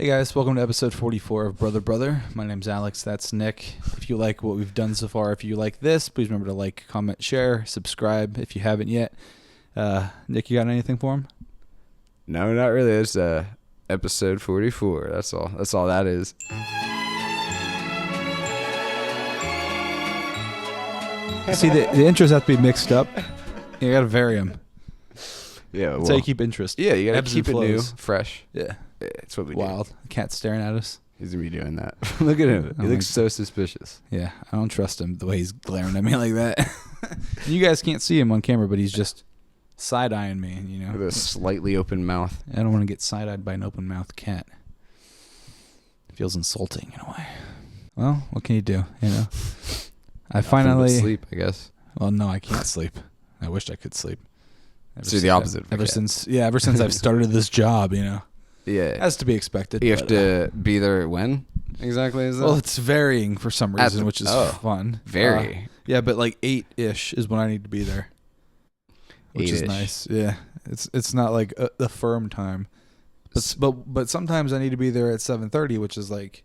Hey guys, welcome to episode 44 of Brother. My name's Alex, that's Nick. If you like what we've done so far, if you like this, please remember to like, comment, share, subscribe if you haven't yet. Nick, you got anything for him? No, not really. It's episode 44. That's all. That's all that is. See, the intros have to be mixed up. You gotta vary them. Yeah, That's how you keep interest. Yeah, you gotta Ebbs keep it and new, flows. fresh. Yeah. It's what we Wild. do. The cat's staring at us. He's gonna be doing that. Look at him. He looks so suspicious. Yeah, I don't trust him the way he's glaring at me like that. You guys can't see him on camera, but he's just side-eyeing me, you know. With a slightly open mouth. I don't want to get side-eyed by an open-mouthed cat. It feels insulting in a way. Well, what can you do, you know? I finally... sleep, I guess. Well, no, I can't sleep. I wish I could sleep. So the opposite. Ever since I've started this job, you know. Yeah. It has to be expected. You have to be there when exactly is that? Well, it's varying for some reason, which is fun. Very. Yeah, but like 8-ish is when I need to be there. Which is 8-ish. nice. Yeah. It's not like a firm time. But sometimes I need to be there at 7:30, which is like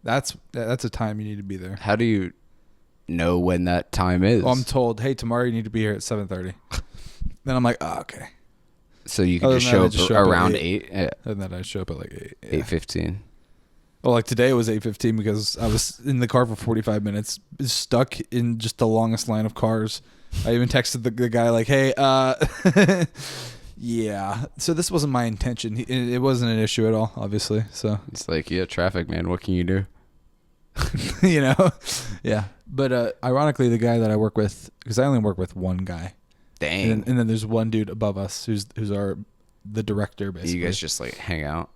that's a time you need to be there. How do you know when that time is? Well, I'm told, hey, tomorrow you need to be here at 7:30. Then I'm like, oh, okay. So you can just show up around 8? Yeah. And then I show up at like 8. Yeah. 8:15. Well, like today it was 8:15 because I was in the car for 45 minutes, stuck in just the longest line of cars. I even texted the guy like, hey, yeah. So this wasn't my intention. It wasn't an issue at all, obviously. So It's like, yeah, traffic, man. What can you do? you know, yeah. But ironically, the guy that I work with, because I only work with one guy. Dang. And then there's one dude above us who's the director, basically. You guys just like hang out,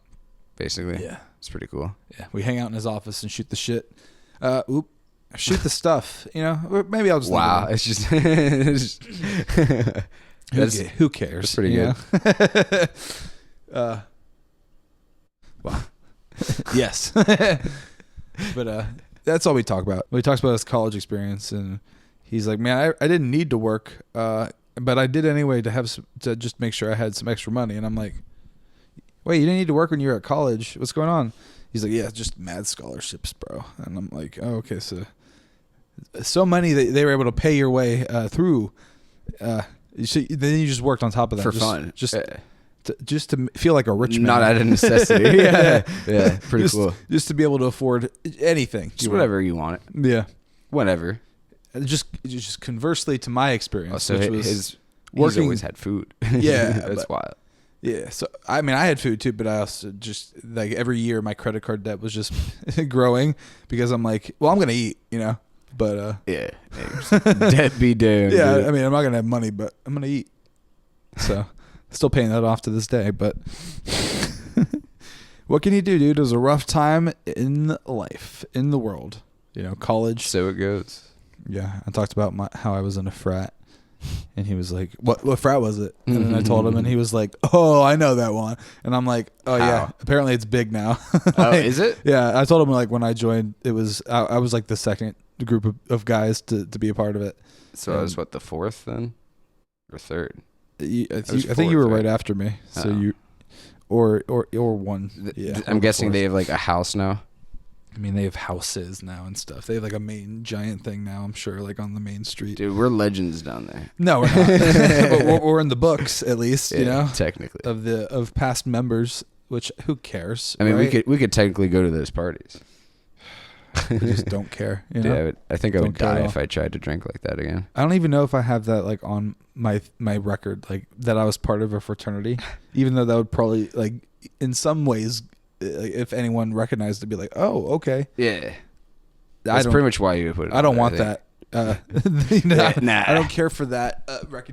basically. Yeah. It's pretty cool. Yeah, we hang out in his office and shoot the shit. Shoot the stuff, you know? Or maybe I'll just Wow. It's just... who cares? That's pretty good. Wow. Yes. But that's all we talk about. We talks about his college experience, and he's like, man, I didn't need to work, but I did anyway to just make sure I had some extra money. And I'm like, wait, you didn't need to work when you were at college? What's going on? He's like, yeah, just mad scholarships, bro. And I'm like, oh, okay, so many that they were able to pay your way through. Then you just worked on top of that For fun. Just to feel like a rich man. Not out of necessity. Yeah. Pretty cool. Just to be able to afford anything. Just whatever you want. Yeah. Whatever. Just conversely to my experience. So which was he's working, always had food. Yeah. That's wild. Yeah. So, I mean, I had food too, but I also just, like, every year my credit card debt was just growing because I'm like, well, I'm going to eat, you know? But, yeah. Debt be damned. Yeah. Dude. I mean, I'm not going to have money, but I'm going to eat. So, still paying that off to this day, but what can you do, dude? It was a rough time in life, in the world, you know, college. So it goes. Yeah. I talked about how I was in a frat. And he was like, what frat was it? And then I told him, and he was like, oh, I know that one. And I'm like, oh, yeah, apparently it's big now. Oh, is it? Yeah, I told him, like, when I joined, it was, I was like the second group of guys to be a part of it. So I was, the fourth then? Or third? I think you were right after me. So you, or one. Yeah. I'm guessing they have, like, a house now. I mean, they have houses now and stuff. They have like a main giant thing now, I'm sure, like on the main street. Dude, we're legends down there. No, we're not. But we're in the books, at least, you know? Technically. Of past members, which who cares? I mean, right? we could technically go to those parties. We just don't care. You know? Dude, I think I would die if I tried to drink like that again. I don't even know if I have that like on my record, like that I was part of a fraternity, even though that would probably, like, in some ways, if anyone recognized it, be like, oh, okay. Yeah. That's pretty much why you put it. I don't want that. Nah. I don't care for that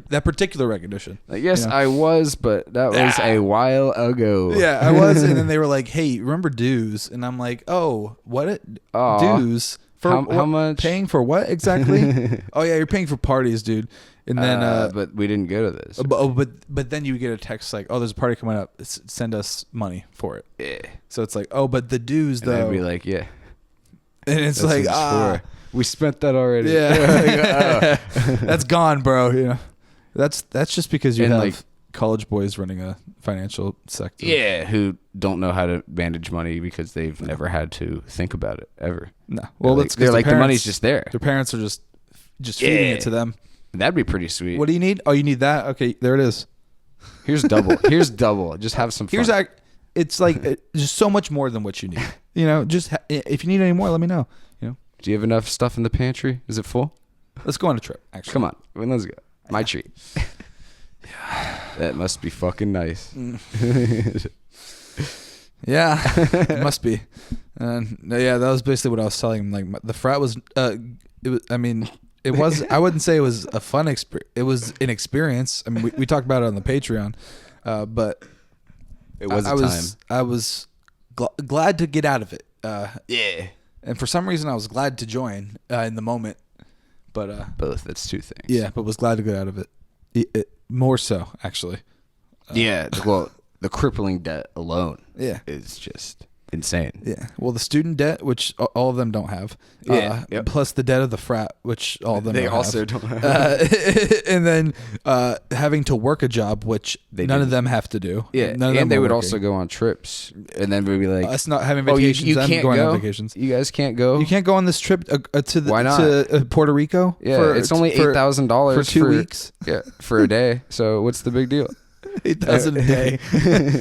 that particular recognition. Like, yes, you know? I was, but that was a while ago. Yeah, I was. And then they were like, hey, remember dues? And I'm like, oh, what? Dues? For how much? Paying for what exactly? Oh, yeah, you're paying for parties, dude. And then, but we didn't go to this. But then you get a text like, oh, there's a party coming up. Send us money for it. Yeah. So it's like, oh, but the dues though. And I'd be like, yeah. And it's like, we spent that already. Yeah. That's gone, bro. You know, that's just because you have like college boys running a financial sector. Yeah, who don't know how to manage money because they've never had to think about it ever. No. Well, they're like the money's just there. Their parents are just feeding it to them. That'd be pretty sweet. What do you need? Oh, you need that? Okay, there it is. Here's double. Here's double. Just have some fun. It's like just so much more than what you need. You know, just if you need any more, let me know. You know. Do you have enough stuff in the pantry? Is it full? Let's go on a trip. Actually, come on. Let's go. My treat. That must be fucking nice. Yeah, it must be. Yeah, that was basically what I was telling him. Like the frat was. It was. I mean, it was. I wouldn't say it was a fun experience. It was an experience. I mean, we talked about it on the Patreon, but it was. I was glad to get out of it. Yeah. And for some reason, I was glad to join in the moment. But both. That's two things. Yeah, but was glad to get out of it. More so, actually. Yeah. Well, the crippling debt alone. Yeah. Is just insane. Yeah. Well, the student debt, which all of them don't have. Yeah. Yep. Plus the debt of the frat, which all of them don't have. And then having to work a job, which none of them have to do. Yeah. And they would also go on trips. And then we'd be like, us not having vacations. You can't going go? On vacations. You guys can't go? You can't go on this trip Why not? to Puerto Rico? Yeah. It's only $8,000 for 2 weeks. Yeah. For a day. So what's the big deal? 8,000 a day.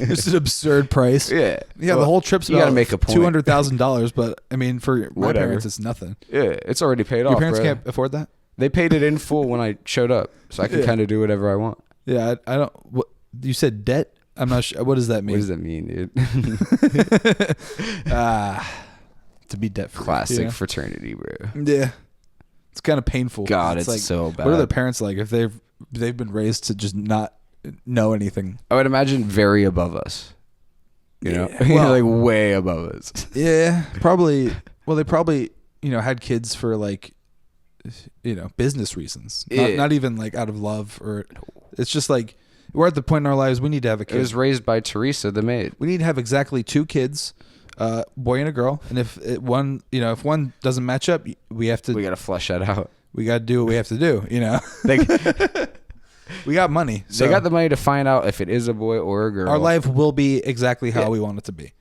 Just an absurd price. Yeah. Yeah, the whole trip's about make a point. $200,000, but I mean, for my parents, it's nothing. Yeah, it's already paid off. Your parents can't afford that? They paid it in full when I showed up, so I can kind of do whatever I want. Yeah, I don't. What, you said debt? I'm not sure. What does that mean? What does that mean, dude? To be debt free. Classic fraternity, bro. Yeah. It's kind of painful. God, it's like, so bad. What are their parents like if they've been raised to just not know anything? I would imagine very above us. You know, well, like way above us. Yeah, probably. Well, they probably had kids for like business reasons, not even like out of love, or it's just like we're at the point in our lives we need to have a kid. It was raised by Teresa, the maid. We need to have exactly 2 kids, boy and a girl, and if one doesn't match up, we got to flesh that out. We got to do what we have to do. We got money. So they got the money to find out if it is a boy or a girl. Our life will be exactly how we want it to be.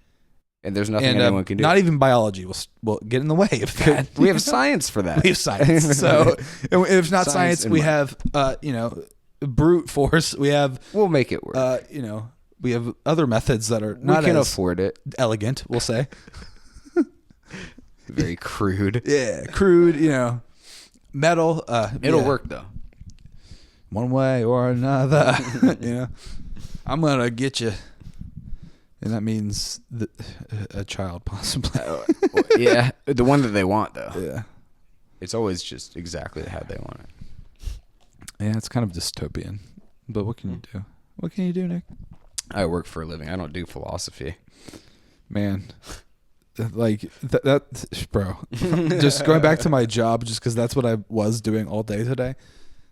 And there's nothing anyone can do. Not even biology will get in the way of that. We have science for that. We have science. So if not science we have, brute force. We'll make it work. We have other methods that are not we can as afford it. Elegant, we'll say. Very crude. Yeah, crude, metal. It'll work though. One way or another. I'm going to get you. And that means a child, possibly. Yeah, the one that they want, though. Yeah. It's always just exactly how they want it. Yeah, it's kind of dystopian. But what can you do? What can you do, Nick? I work for a living. I don't do philosophy. Man. Like, bro. Just going back to my job, just because that's what I was doing all day today.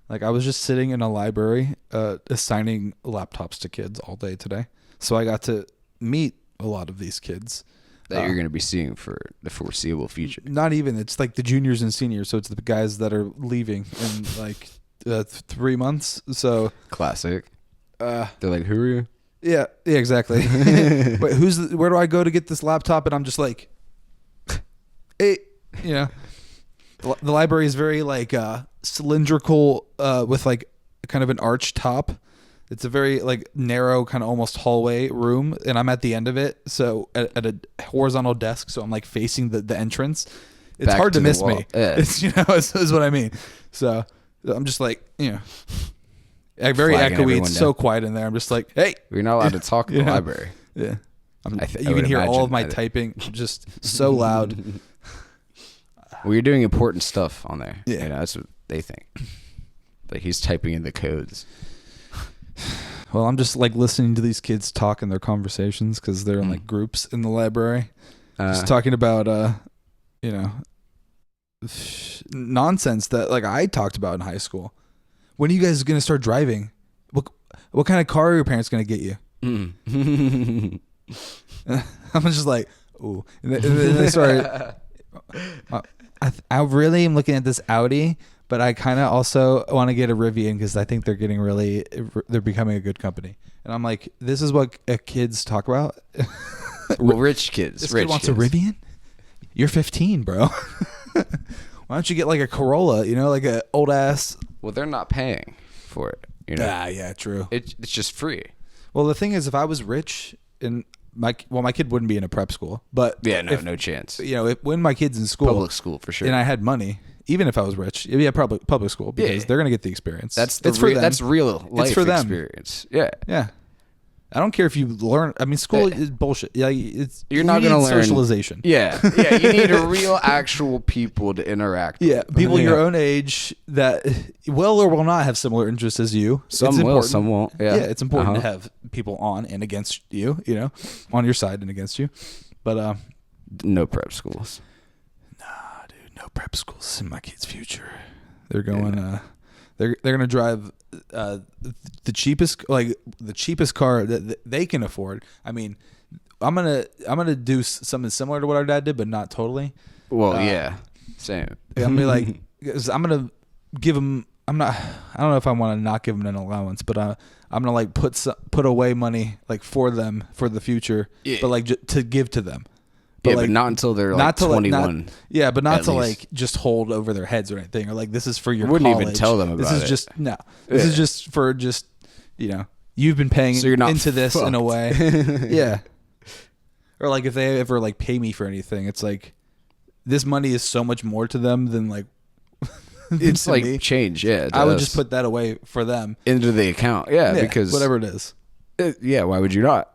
Like, I was just sitting in a library assigning laptops to kids all day today. So I got to meet a lot of these kids that you're going to be seeing for the foreseeable future. Not even. It's like the juniors and seniors. So it's the guys that are leaving in like 3 months. So classic. They're like, who are you? Yeah, exactly. Wait, where do I go to get this laptop? And I'm just like, hey, the library is very like cylindrical with like kind of an arch top. It's a very like narrow kind of almost hallway room, and I'm at the end of it, so at a horizontal desk, so I'm like facing the entrance. It's back hard to miss wall. me. Yeah. It's is what I mean. So I'm just like very echoey. It's so quiet in there. I'm just like, hey, we're not allowed to talk in the library. Yeah, you can hear all of my typing just so loud. Well, you're doing important stuff on there. Yeah, that's what they think. Like he's typing in the codes. Well, I'm just like listening to these kids talk in their conversations because they're in like groups in the library, just talking about nonsense that like I talked about in high school. When are you guys gonna start driving? What kind of car are your parents gonna get you? I'm just like, ooh, and then they started. I really am looking at this Audi, but I kind of also want to get a Rivian because I think they're becoming a good company. And I'm like, this is what kids talk about. Well, rich kids. This rich kid wants kids. a Rivian? You're 15, bro. Why don't you get like a Corolla, like a old ass. Well, they're not paying for it. Yeah, true. It's just free. Well, the thing is, if I was rich and my kid wouldn't be in a prep school, but Yeah, no chance. When my kid's in school, Public school for sure. and I had money, even if I was rich, it'd be a public school because they're gonna get the experience. That's for them. That's real life It's for them. experience. Yeah. Yeah. I don't care if you learn. I mean, school is bullshit. Yeah, You're not going to learn socialization. Yeah. You need a real, actual people to interact Yeah, with. people your own age that will or will not have similar interests as you. Some will, some won't. Yeah, it's important to have people on and against you. On your side and against you. But no prep schools. Nah, dude, no prep schools in my kid's future. They're going. They're gonna drive the cheapest car that they can afford. I mean, I'm gonna do something similar to what our dad did, but not totally. Well, same. I'm gonna be like, 'cause I'm gonna give him. I don't know if I want to not give them an allowance, but I'm gonna like put away money like for them for the future, but like to give to them. But not until they're like 21. But not to like just hold over their heads or anything, or like this is for your. Wouldn't college. even tell them about this is it. just no. This is just for you've been paying so you're not into this fucked. in a way. Yeah. Or like if they ever like pay me for anything, it's like this money is so much more to them than like. It's like me. change. Yeah, I would just put that away for them into the account. Yeah, because whatever it is. Why would you not?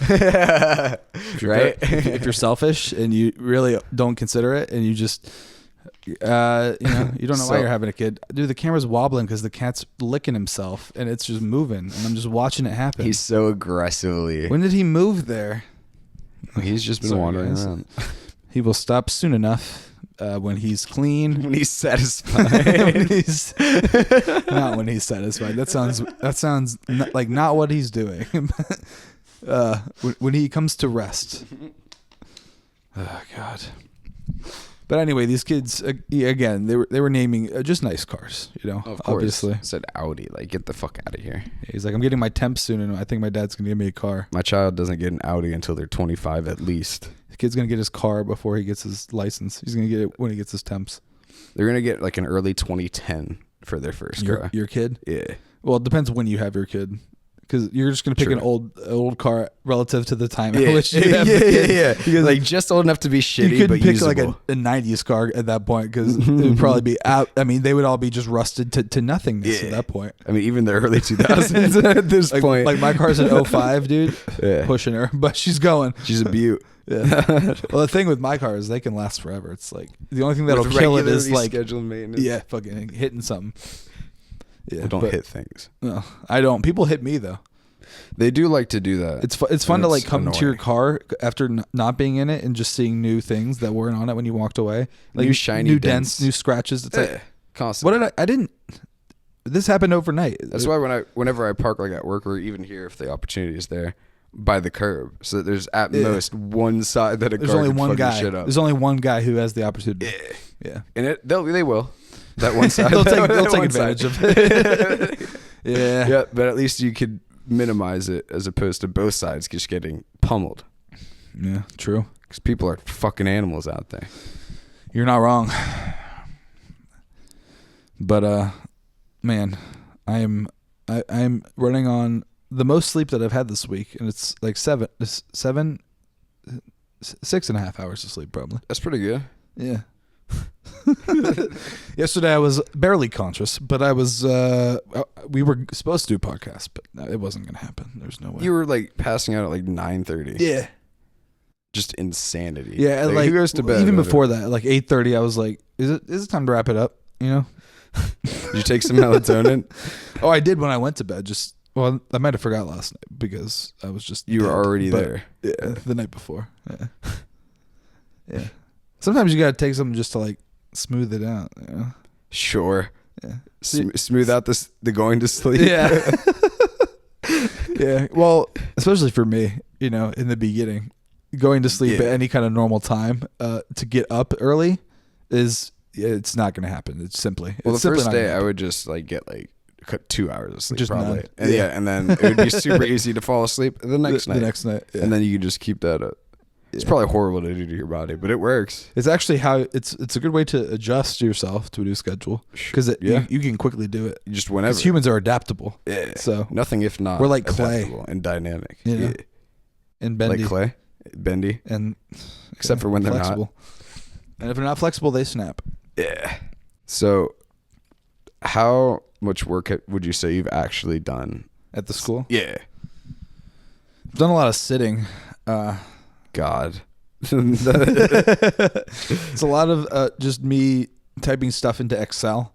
Right? If you're selfish and you really don't consider it, and you just, you don't know why you're having a kid. Dude, the camera's wobbling because the cat's licking himself and it's just moving, and I'm just watching it happen. He's so aggressively. When did he move there? He's just been wandering around. He will stop soon enough. When he's clean, when he's satisfied. Not when he's satisfied. That sounds not what he's doing. When he comes to rest. Oh God. But anyway, these kids again, they were naming just nice cars, Of course. Obviously. Said Audi, like get the fuck out of here. He's like, I'm getting my temp soon, and I think my dad's gonna give me a car. My child doesn't get an Audi until they're 25 at least. The kid's gonna get his car before he gets his license. He's gonna get it when he gets his temps. They're gonna get like an early 2010 for their first car. Your kid? Yeah. Well, it depends when you have your kid. Because you're just gonna pick an old car relative to the time at which you have the kid. Yeah. Because like just old enough to be shitty, you couldn't but pick usable. like a 90s car at that point because it would probably be out. I mean, they would all be just rusted to nothingness at that point. I mean, even the early 2000s at this point. Like my car's an 05, dude. Yeah. Pushing her, but she's going. She's a beaut. Yeah. Well, the thing with my car is they can last forever. It's like the only thing that'll kill it is like scheduled maintenance. Yeah, fucking hitting something. Yeah, well, don't hit things. No, I don't. People hit me though. They do like to do that. It's fun to like come annoying. to your car after not being in it and just seeing new things that weren't on it when you walked away. Like new shiny new dents, new scratches. It's like constant. What did I didn't. This happened overnight. That's why whenever I park like at work or even here if the opportunity is there by the curb, so that there's at most one side that There's car only can one fucking guy. shit up. There's only one guy who has the opportunity. Yeah. And they will. That one side. they'll take one advantage side. of it. Yeah. Yeah, but at least you could minimize it as opposed to both sides just getting pummeled. Yeah, true. Because people are fucking animals out there. You're not wrong. But man, I am running on the most sleep that I've had this week, and it's like 6.5 hours of sleep probably. That's pretty good. Yeah. Yesterday I was barely conscious, but I was we were supposed to do a podcast, but it wasn't gonna happen. There's no way. You were like passing out at like 9:30. Yeah. Just insanity. Yeah, like who goes to bed? even before that, like 8:30, I was like, is it time to wrap it up? You know? Did you take some melatonin? Oh, I did when I went to bed. Well, I might have forgot last night because I was just You were already but, there. Yeah, the night before. Yeah. Yeah. Sometimes you gotta take something just to like smooth it out. You know? Sure. Yeah. Smooth out the going to sleep. Yeah. Yeah. Well, especially for me, in the beginning, going to sleep at any kind of normal time, to get up early is it's not going to happen. It's simply Well, it's the simply first not day gonna I happen. would just like get like 2 hours of sleep Just probably. none. And and then it would be super easy to fall asleep the next night. The next night, yeah. And then you could just keep that up. It's probably horrible to do to your body, but it works. It's actually how it's a good way to adjust yourself to a new schedule because you can quickly do it. Just whenever. Because humans are adaptable. Yeah. So nothing if not. we're like clay. Adaptable and dynamic. You know? And bendy. Like clay, bendy, And except for when they're flexible. And if they're not flexible, they snap. Yeah. So, how much work would you say you've actually done At the school? Yeah. I've done a lot of sitting. God. It's a lot of just me typing stuff into Excel,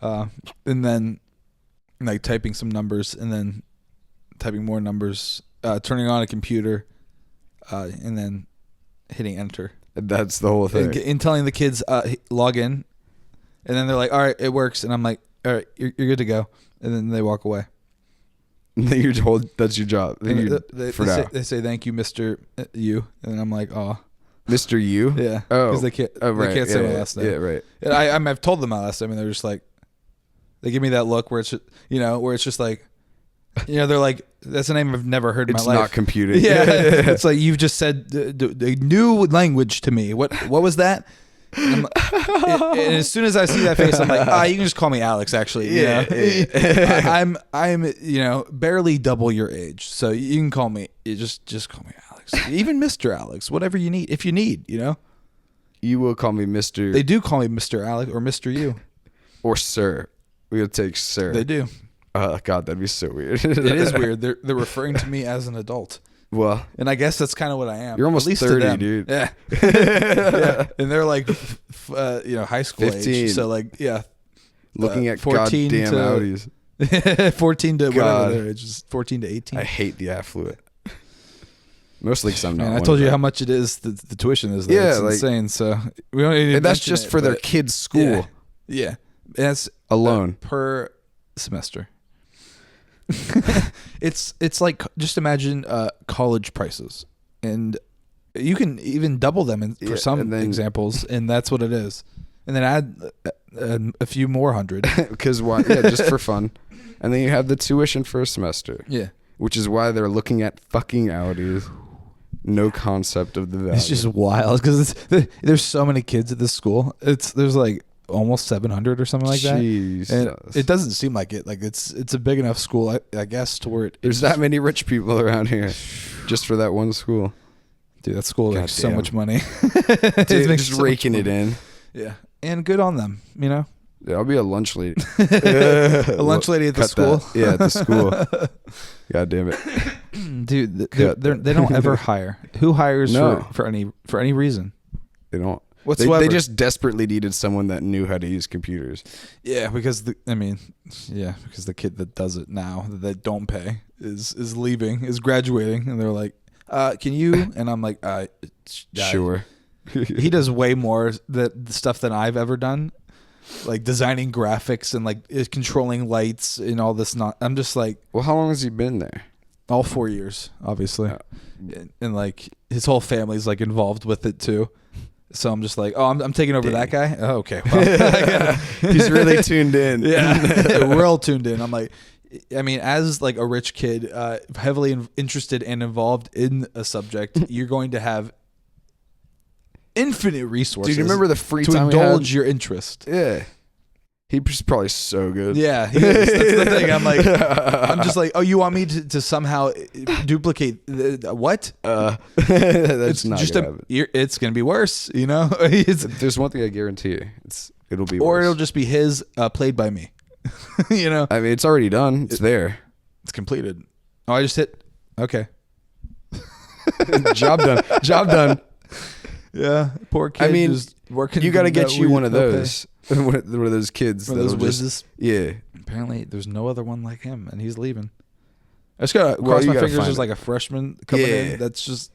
and then like typing some numbers, and then typing more numbers, turning on a computer, and then hitting enter. That's the whole thing. And telling the kids log in, and then they're like, "All right, it works," and I'm like, "All right, you're good to go," and then they walk away. You're told that's your job. They say thank you, Mr. You, and I'm like, oh, Mr. You? yeah, Oh, because they can't say my last name. Yeah, right. And I've told them my last name, and they're just like, they give me that look where it's where it's just like, they're like, that's a name I've never heard in my life. It's not computed. Yeah, it's like you've just said the new language to me. What was that? And as soon as I see that face, I'm like, you can just call me Alex. Actually, I'm barely double your age, so you can call me. Just call me Alex. Even Mr. Alex, whatever you need. If you need, You will call me Mr. They do call me Mr. Alex or Mr. You or Sir. We'll take Sir. They do. Oh God, that'd be so weird. It is weird. They're referring to me as an adult. Well, and I guess that's kind of what I am. You're almost at least 30, dude. Yeah. Yeah. And they're like, high school 15. age. So like, yeah. Looking at 14 goddamn to, Audis. 14 to God. whatever their age is. 14 to 18. I hate the affluent. Mostly because I'm not. Man, I told you how much it is. The tuition is. There. It's insane. So we don't even. And that's just for their kids' school. Yeah. That's alone per semester. It's like, just imagine college prices, and you can even double them for some examples, and that's what it is. And then add a few more hundred because why? Yeah, just for fun. And then you have the tuition for a semester. Yeah, which is why they're looking at fucking Audis. No concept of the value. It's just wild because there's so many kids at this school. There's like almost 700 or something like that. And it doesn't seem like it. Like it's a big enough school, I guess, to where there's that many rich people around here just for that one school. Dude, that school makes so much money. Dude, just raking it in. Yeah, and good on them. Yeah, I'll be a lunch lady. A lunch lady at the school. That. Yeah, at the school. God damn it, dude. They don't ever hire. Who hires for any reason? They don't. Whatsoever. They just desperately needed someone that knew how to use computers. Yeah, because the kid that does it now that they don't pay is leaving, is graduating, and they're like, "Can you?" And I'm like, "Sure." He does way more the stuff than I've ever done, like designing graphics and like controlling lights and all this. I'm just like, well, how long has he been there? All 4 years, obviously, and like his whole family's like involved with it too. So I'm just like, I'm taking over that guy. Oh, okay, well, he's really tuned in. Yeah, we're all tuned in. I'm like, I mean, as like a rich kid, heavily interested and involved in a subject, you're going to have infinite resources. Dude, you remember the free to time indulge your interest? Yeah. He's probably so good. Yeah, he is. That's the thing. I'm just like, you want me to somehow duplicate what? That's not just gonna happen. It's gonna be worse, There's one thing I guarantee you. It'll be worse. Or it'll just be his played by me. I mean, it's already done. It's there. It's completed. Oh, I just hit. Okay. Job done. Yeah, poor kid. I mean, just working. You got to get you one of those. One of those kids. One of those whizzes. Yeah. Apparently, there's no other one like him, and he's leaving. I just gotta cross my fingers. There's like a freshman coming in. That's just.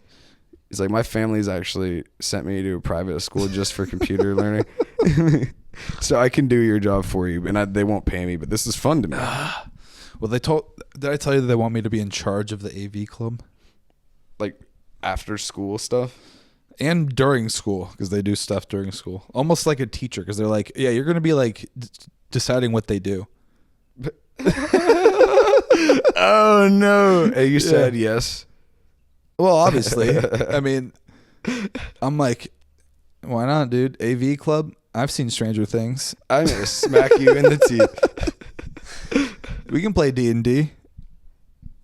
He's like, my family's actually sent me to a private school just for computer learning, so I can do your job for you, and they won't pay me, but this is fun to me. Well, did I tell you that they want me to be in charge of the AV club? Like after school stuff? And during school, because they do stuff during school, almost like a teacher, because they're like, yeah, you're gonna be like deciding what they do. Oh no! And you said yes. Well, obviously. I mean, I'm like, why not, dude? AV club. I've seen Stranger Things. I'm gonna smack you in the teeth. We can play D&D.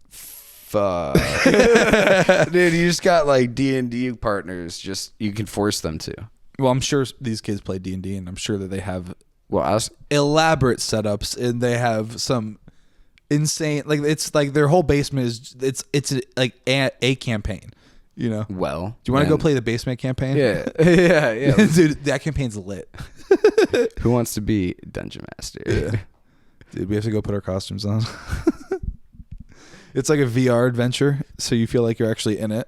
Fuck. Dude, you just got like D&D partners. Just you can force them to. Well, I'm sure these kids play D&D, and I'm sure that they have Well, elaborate setups, and they have some insane, like, it's like their whole basement is it's like a campaign, you know. well, Do you want to go play the basement campaign? Yeah, yeah. Dude, that campaign's lit. Who wants to be dungeon master? Yeah. Dude, we have to go put our costumes on. It's like a VR adventure, so you feel like you're actually in it.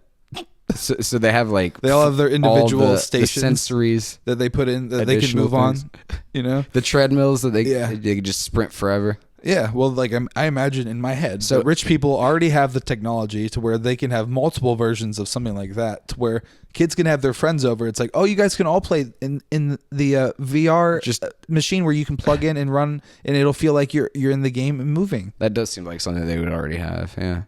So they have like They all have their individual the stations sensories that they put in that they can move on. You know, the treadmills that they Yeah. can just sprint forever. yeah. Well, like I imagine in my head, So- so rich people already have the technology to where they can have multiple versions of something like that, to where kids can have their friends over. It's like, oh, you guys can all play in the VR Just- machine where you can plug in and run, and it'll feel like you're in the game and moving. That does seem like something they would already have. Yeah,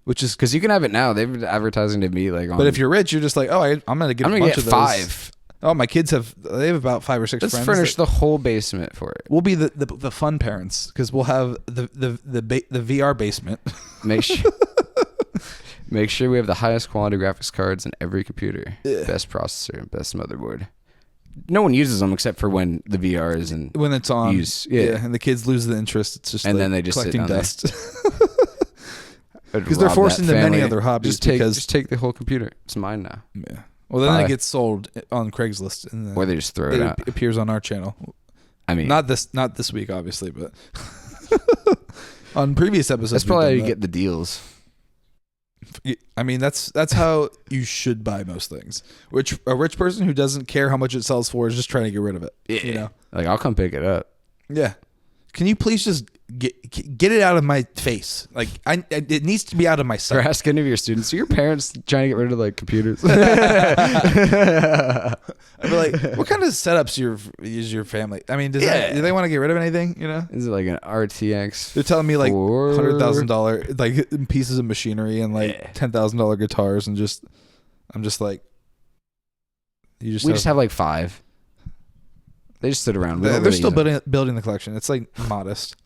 Which is, because you can have it now. They've been advertising to me like. but if you're rich, you're just like, oh, I'm gonna get I'm a gonna bunch get of those. 5. Oh, my kids have about 5 or 6 Let's friends. furnish the whole basement for it. We'll be the fun parents, because we'll have the VR basement. Make sure. Make sure we have the highest quality graphics cards in every computer. Yeah. Best processor, best motherboard. No one uses them except for when the VR is in When it's on, use. Yeah. and the kids lose the interest. It's just And like then they just sit collecting down there. dust. I'd Because they're rob forced that into many family. other hobbies. Just take the whole computer. It's mine now. Yeah. Well, then Bye. it gets sold on Craigslist, and then Or they just throw it out. appears on our channel. I mean, Not this week, obviously, but on previous episodes. that's we've probably how done you that. get the deals. I mean, that's how you should buy most things. Which a rich person who doesn't care how much it sells for is just trying to get rid of it. Yeah. You know. Like, I'll come pick it up. Yeah. Can you please just get it out of my face? Like, it needs to be out of my Or sight. ask any of your students, are your parents trying to get rid of like computers? I'd be like, what kind of setups is your family? I mean, do they want to get rid of anything? You know, Is it like an RTX? they're telling me like Or- $100,000 like pieces of machinery and like Yeah. $10,000 guitars, and I'm just like, We just have like 5. They just sit around. We don't They're really still use them. building the collection. It's like modest.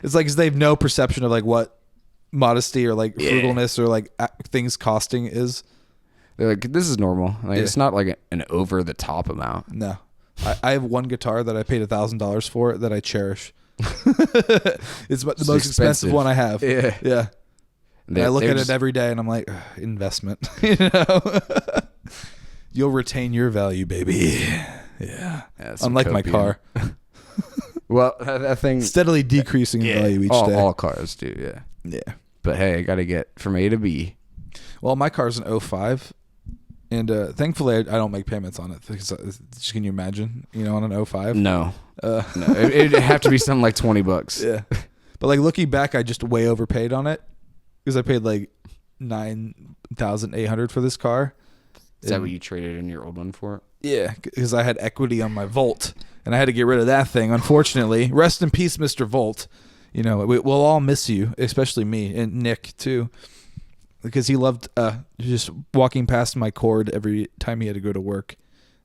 It's like 'cause they have no perception of like what modesty or like frugalness or like things costing is. They're like, this is normal. Like, Yeah. it's not like an over the top amount. No, I have one guitar that I paid $1,000 for that I cherish. It's the most expensive one I have. Yeah. Yeah. They, I look they're at just- it every day and I'm like, "Ugh, investment. You know, you'll retain your value, baby. Yeah. that's some Unlike my copium. car, Well, that thing steadily decreasing in value each day. all cars do, yeah. Yeah. But hey, I got to get from A to B. Well, my car's an '05, and thankfully I don't make payments on it. Because, can you imagine? You know, on an '05. No, Uh, no, it'd have to be something like $20. yeah. But like looking back, I just way overpaid on it because I paid like $9,800 for this car. Is that what you traded in your old one for? Yeah, because I had equity on my Volt, and I had to get rid of that thing. Unfortunately, rest in peace, Mr. Volt. You know, we'll all miss you, especially me and Nick too, because he loved just walking past my cord every time he had to go to work.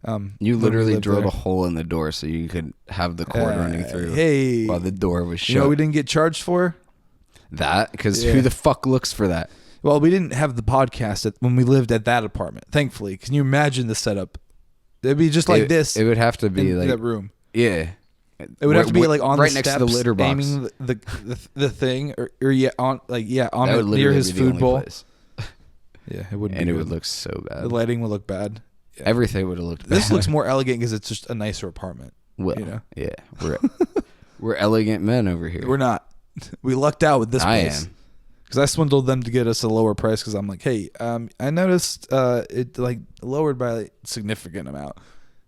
You when we literally lived drilled there. a hole in the door so you could have the cord running through Hey, while the door was shut. you know what we didn't get charged for? That? Because Yeah. who the fuck looks for that? Well, we didn't have the podcast when we lived at that apartment. Thankfully, can you imagine the setup? It'd be just like this It would have to be in like that room. yeah. It would have to be like on right the next steps, to the litter box. aiming the thing, or yeah, on like yeah, on That it, would near literally his be the food only bowl. place. Yeah, it wouldn't. And be it good. would look so bad. The lighting would look bad. Yeah. Everything would have looked bad. This looks more elegant because it's just a nicer apartment. well, you know? yeah. We're elegant men over here. We're not. We lucked out with this I place. am. Because I swindled them to get us a lower price. Because I'm like, hey, I noticed it like lowered by a significant amount,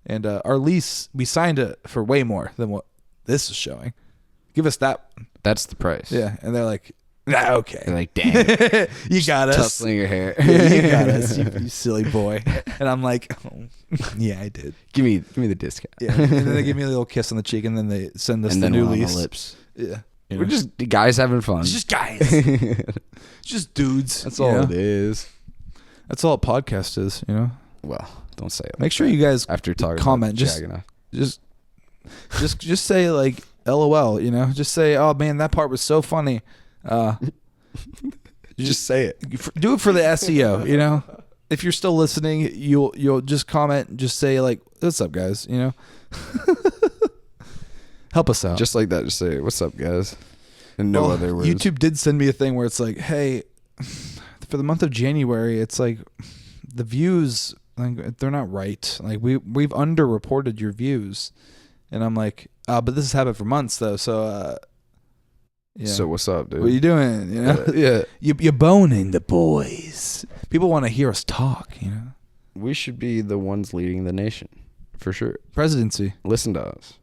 and our lease we signed it for way more than what this is showing. Give us that. That's the price. Yeah, and they're like, Okay. They're like, dang. You got us. Tussling your hair. Yeah, you got us, you silly boy. And I'm like, oh, yeah, I did. Give me the discount. Yeah. And then they give me a little kiss on the cheek, and then they send us And the then new one on lease. the lips. Yeah. We're just guys having fun. It's just guys. It's just dudes. That's all it is. That's all a podcast is, you know? Well, don't say it. Make sure you guys after talking comment. About Just say like LOL, you know? Just say, oh man, that part was so funny. just say it. Do it for the SEO, you know? If you're still listening, you'll just comment, just say like, what's up guys, you know? Help us out. Just like that, just say, what's up guys? And no other words. YouTube did send me a thing where it's like, hey, for the month of January, it's like the views, like they're not right. Like we've underreported your views. And I'm like, but this has happened for months though, so yeah. So what's up, dude? What are you doing? You know? Yeah. You're boning the boys. People want to hear us talk, you know? We should be the ones leading the nation. For sure. Presidency. Listen to us.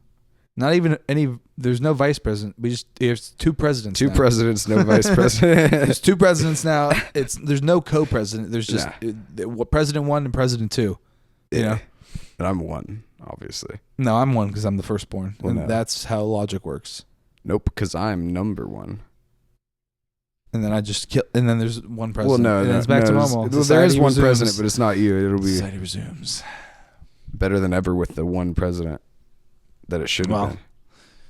Not even any. There's no vice president. There's two presidents. Two presidents, no vice president. There's two presidents now. There's no co-president. There's just President 1 and President 2. You know. And I'm one, obviously. No, I'm one because I'm the firstborn, Well, and no. that's how logic works. Nope, because I'm number one. And then I just kill. And then there's one president. Well, no, and no, it's back to no, normal. there is Society one resumes. president, but it's not you. It'll be Society resumes. better than ever with the one president that it should have been.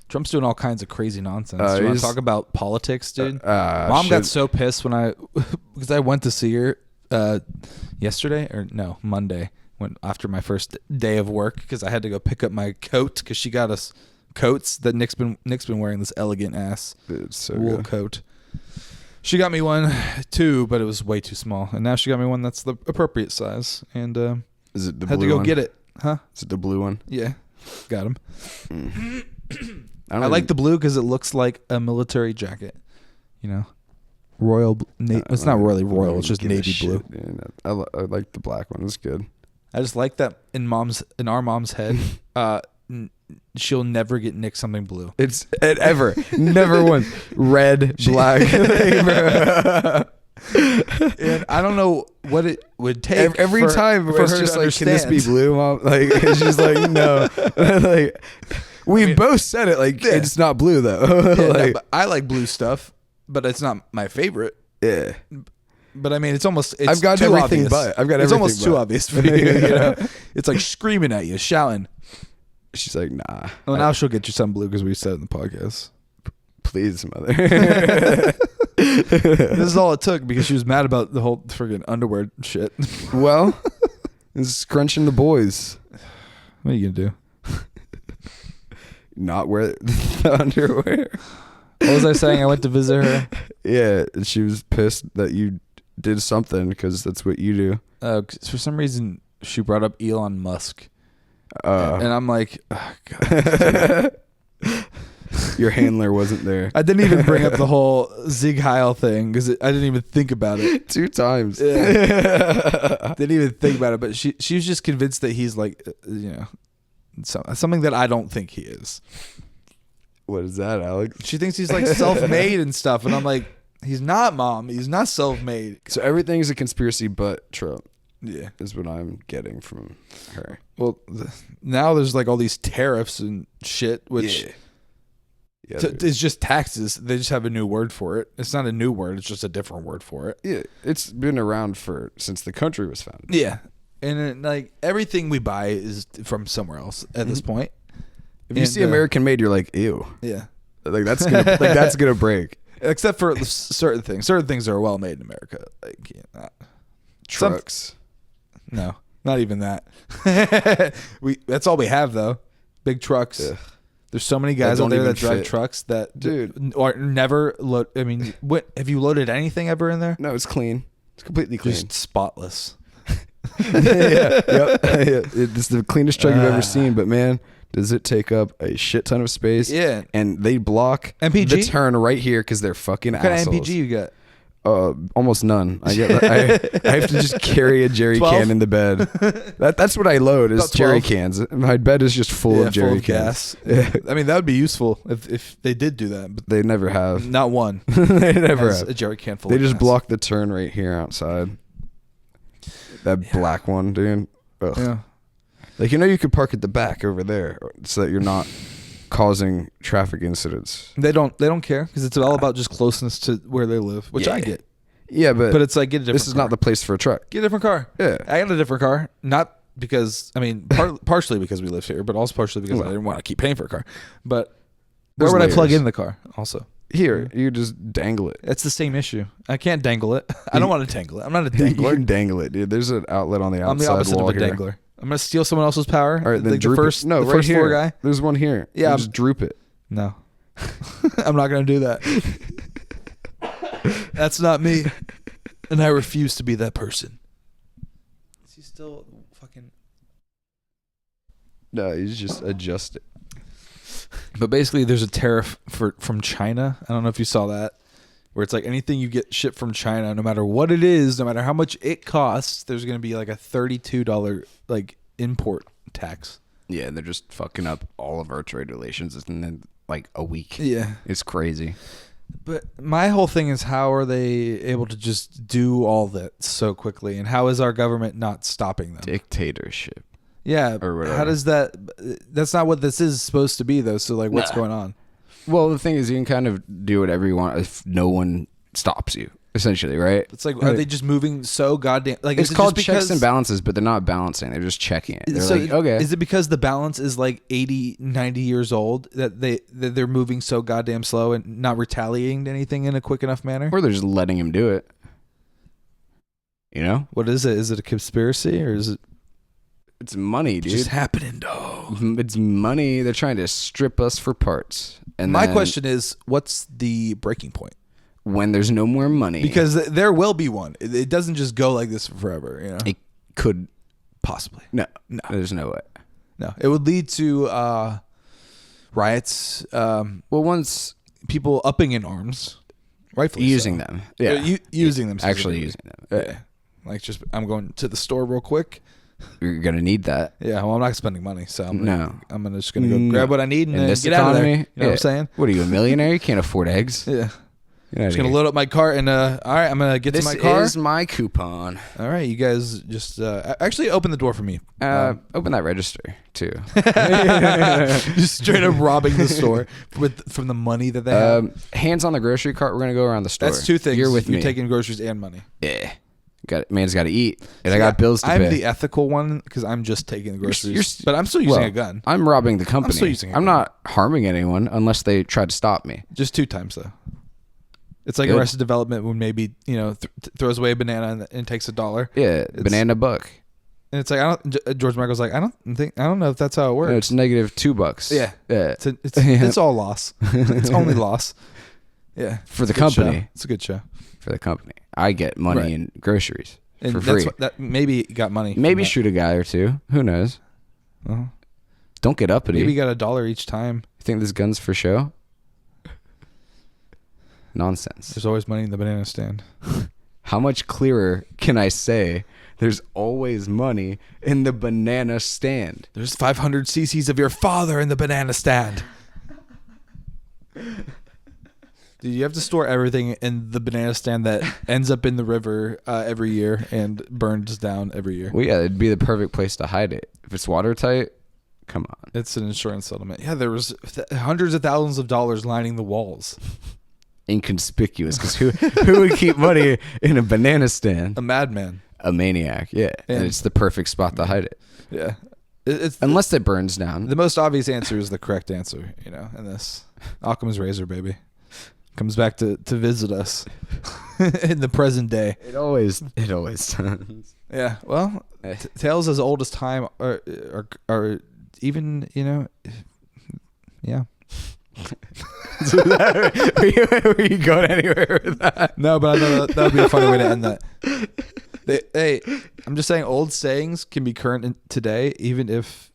Trump's doing all kinds of crazy nonsense. Do you want to talk about politics, dude? Mom got so pissed because I went to see her Monday, after my first day of work, because I had to go pick up my coat because she got us coats that Nick's been wearing, this elegant ass wool coat. She got me one too, but it was way too small, and now she got me one that's the appropriate size. And is it the had blue to go one? get it, huh? Is it the blue one? Yeah, got him. I like the blue because it looks like a military jacket, you know. Royal. It's not really royal. It's just navy blue. Yeah, no, I like the black one. It's good. I just like that in our mom's head. She'll never get Nick something blue. It's ever never once red, black. And I don't know what it would take every time for it's her just to like, can this be understand. blue, Mom? Like she's like, no. Like we both said it. Like it's not blue though. Yeah, like, no, but I like blue stuff, but it's not my favorite. yeah. But I mean, it's I've got too everything obvious. but. I've got it's everything almost but. too obvious for you. You know? It's like screaming at you, shouting. She's like, nah. Well, now she'll get you something blue because we said it in the podcast. Please, mother. This is all it took because she was mad about the whole friggin' underwear shit. Well, it's scrunching the boys. What are you gonna do? Not wear the underwear. What was I saying? I went to visit her. Yeah, and she was pissed that you did something because that's what you do. 'Cause for some reason, she brought up Elon Musk. And I'm like, oh, God. Your handler wasn't there. I didn't even bring up the whole Zig Heil thing because I didn't even think about it. 2 times. Yeah. Didn't even think about it, but she was just convinced that he's like, you know, something that I don't think he is. What is that, Alex? She thinks he's like self-made and stuff, and I'm like, he's not, Mom. He's not self-made. So everything's a conspiracy but Trump. Yeah, is what I'm getting from her. Well, now there's like all these tariffs and shit, which it's just taxes. They just have a new word for it. It's not a new word. It's just a different word for it. Yeah, it's been around since the country was founded. Yeah, and like everything we buy is from somewhere else at this point. If you see American made, you're like, ew. Yeah, like that's gonna that's gonna break. Except for certain things. Certain things are well made in America. Like trucks. No, not even that. That's all we have though. Big trucks. Ugh. There's so many guys out there that drive trucks that or never load. I mean, have you loaded anything ever in there? No, it's clean. It's completely clean. Just spotless. Yeah. It's the cleanest truck you've ever seen, but man, does it take up a shit ton of space? Yeah. And they block MPG? the turn right here because they're fucking assholes. What kind of MPG you got? Almost none. I have to just carry a jerry 12? can in the bed. That's what I load is About 12. jerry cans. My bed is just full of jerry cans. Gas. Yeah. I mean, that would be useful if they did do that. But They never have. not one. They never has have. a jerry can full. They of just gas. block the turn right here outside. That black one, dude. Ugh. Yeah. Like, you could park at the back over there so that you're not causing traffic incidents. They don't care because it's all about just closeness to where they live, which I get. Yeah, but But it's like, get a different this is car. not the place for a truck. Get a different car. Yeah. I got a different car. Not because, I mean, partially because we live here, but also partially because I didn't want to keep paying for a car. But where There's would I plug layers. in the car also? Here, you just dangle it. It's the same issue. I can't dangle it. I don't want to dangle it. I'm not a You dangler. can dangle it, dude. There's an outlet on the outside I'm the opposite wall of a here. dangler. I'm going to steal someone else's power. All right, then like droop the first, it. No, the right first here. floor guy. There's one here. Yeah, You just droop it. No. I'm not going to do that. That's not me. And I refuse to be that person. Is he still fucking... No, you just adjust it. But basically, there's a tariff from China. I don't know if you saw that, where it's like anything you get shipped from China, no matter what it is, no matter how much it costs, there's going to be like a $32 like import tax. Yeah, they're just fucking up all of our trade relations in like a week. Yeah. It's crazy. But my whole thing is, how are they able to just do all that so quickly, and how is our government not stopping them? Dictatorship. Yeah, Or whatever. how does that? That's not what this is supposed to be, though. So, like, what's Nah. going on? Well, the thing is, you can kind of do whatever you want if no one stops you, essentially, right? It's like, are they just moving so goddamn? Like, It's is it called just checks because, and balances, but they're not balancing. They're just checking it. They're so like, okay. Is it because the balance is like 80, 90 years old that they're moving so goddamn slow and not retaliating anything in a quick enough manner? Or they're just letting him do it. You know? What is it? Is it a conspiracy or is it It's money, dude. just happening, dog? It's money. They're trying to strip us for parts. And My then question is, what's the breaking point? when there's no more money, Because there will be one. It doesn't just go like this forever, you know? it could Possibly. no, No. there's no way. No. It would lead to riots, Well, once people upping in arms, rightfully using so. them, yeah, Using them. actually specifically. using them. Yeah. Like, just, I'm going to the store real quick. You're gonna need that. Yeah, well, I'm not spending money, so I'm just gonna go No. grab what I need and In then this get out of there. economy, You know what I'm saying? What are you, a millionaire? You can't afford eggs. Yeah. Get outta Just gonna here. load up my cart and all right, I'm gonna get This to my car. is my coupon. All right, you guys just actually open the door for me. Open that register too. Just straight up robbing the store from the money that they have. Hands on the grocery cart. We're gonna go around the store. That's two things. You're with me. taking groceries and money. Yeah. Man's got to eat, and I got bills to I'm pay. the ethical one because I'm just taking the groceries, you're- but I'm still using well, a gun. I'm robbing the company. still using a I'm gun. not harming anyone unless they try to stop me. Just 2 times though. It's like Good. Arrested Development when maybe throws away a banana and takes $1. Yeah, banana buck. And it's like George Michael's like I don't know if that's how it works. No, it's negative $2. Yeah. Yeah. It's all loss. It's only loss. Yeah. For the It's a good company. show. It's a good show. For the company, I get money Right. and groceries And for that's free. that maybe got money. from Maybe that. shoot a guy or two. Who knows? Uh-huh. Don't get uppity. Maybe got $1 each time. You think this gun's for show? Nonsense. There's always money in the banana stand. How much clearer can I say? There's always money in the banana stand. There's 500 cc's of your father in the banana stand. Dude, you have to store everything in the banana stand that ends up in the river every year and burns down every year. Well, yeah, it'd be the perfect place to hide it. If it's watertight, come on. It's an insurance settlement. Yeah, there was hundreds of thousands of dollars lining the walls. Inconspicuous, because who would keep money in a banana stand? A madman. A maniac, yeah. And it's the perfect spot to hide it. Yeah. It's Unless it burns down. the most obvious answer is the correct answer, in this. Occam's razor, baby. Comes back to visit us in the present day. It always does. Yeah, well, tales as old as time are even, yeah. Were you going anywhere with that? No, but I know that would be a funny way to end that. Hey, I'm just saying old sayings can be current today, even if,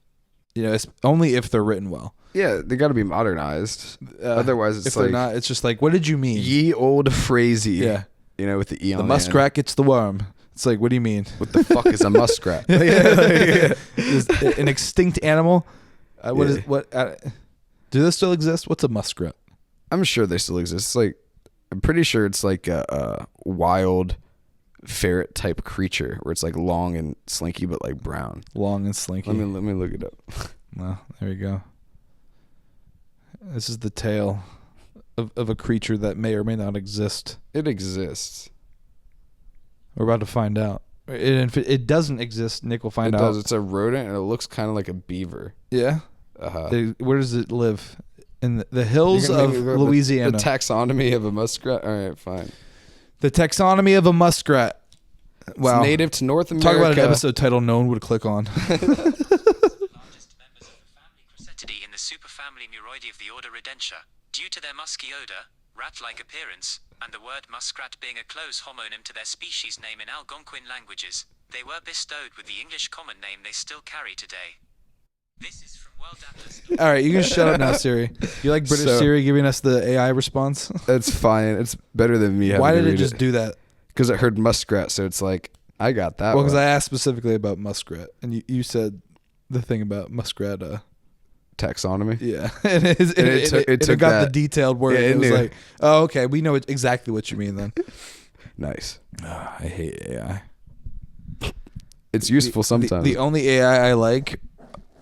it's only if they're written well. Yeah, they got to be modernized. Otherwise, it's if like, they're not, it's just like, what did you mean? ye old phrasey. Yeah. You know, with the E on The the muskrat gets the worm. It's like, what do you mean? What the fuck is a muskrat? Is an extinct animal? Do they still exist? What's a muskrat? I'm sure they still exist. It's like, I'm pretty sure it's like a wild ferret type creature where it's like long and slinky but like brown. Long and slinky. Let me look it up. Well, there we go. This is the tale of a creature that may or may not exist. It exists. We're about to find out. If it doesn't exist, Nick will find out. It does. It's a rodent and it looks kind of like a beaver. Yeah? Where does it live? In the hills of Louisiana. The taxonomy of a muskrat? All right, fine. The taxonomy of a muskrat. Wow. It's native to North America. Talk about an episode title no one would click on. Largest members of the family Crocetidae in the superfamily Muroidae of the order Rodentia, due to their musky odor, rat-like appearance, and the word muskrat being a close homonym to their species name in Algonquin languages, they were bestowed with the English common name they still carry today. This is from World Atlas. All right, you can shut up now, Siri. You like British Siri giving us the AI response? That's fine. It's better than me having Why to did it read just do that? Because it heard muskrat, so it's like, I got that Well, because one. I asked specifically about muskrat, and you said the thing about muskrat. Taxonomy? Yeah. And it took got the detailed word. Yeah, it was knew. like, oh, okay, we know exactly what you mean then. Nice. I hate AI. It's useful sometimes. The only AI I like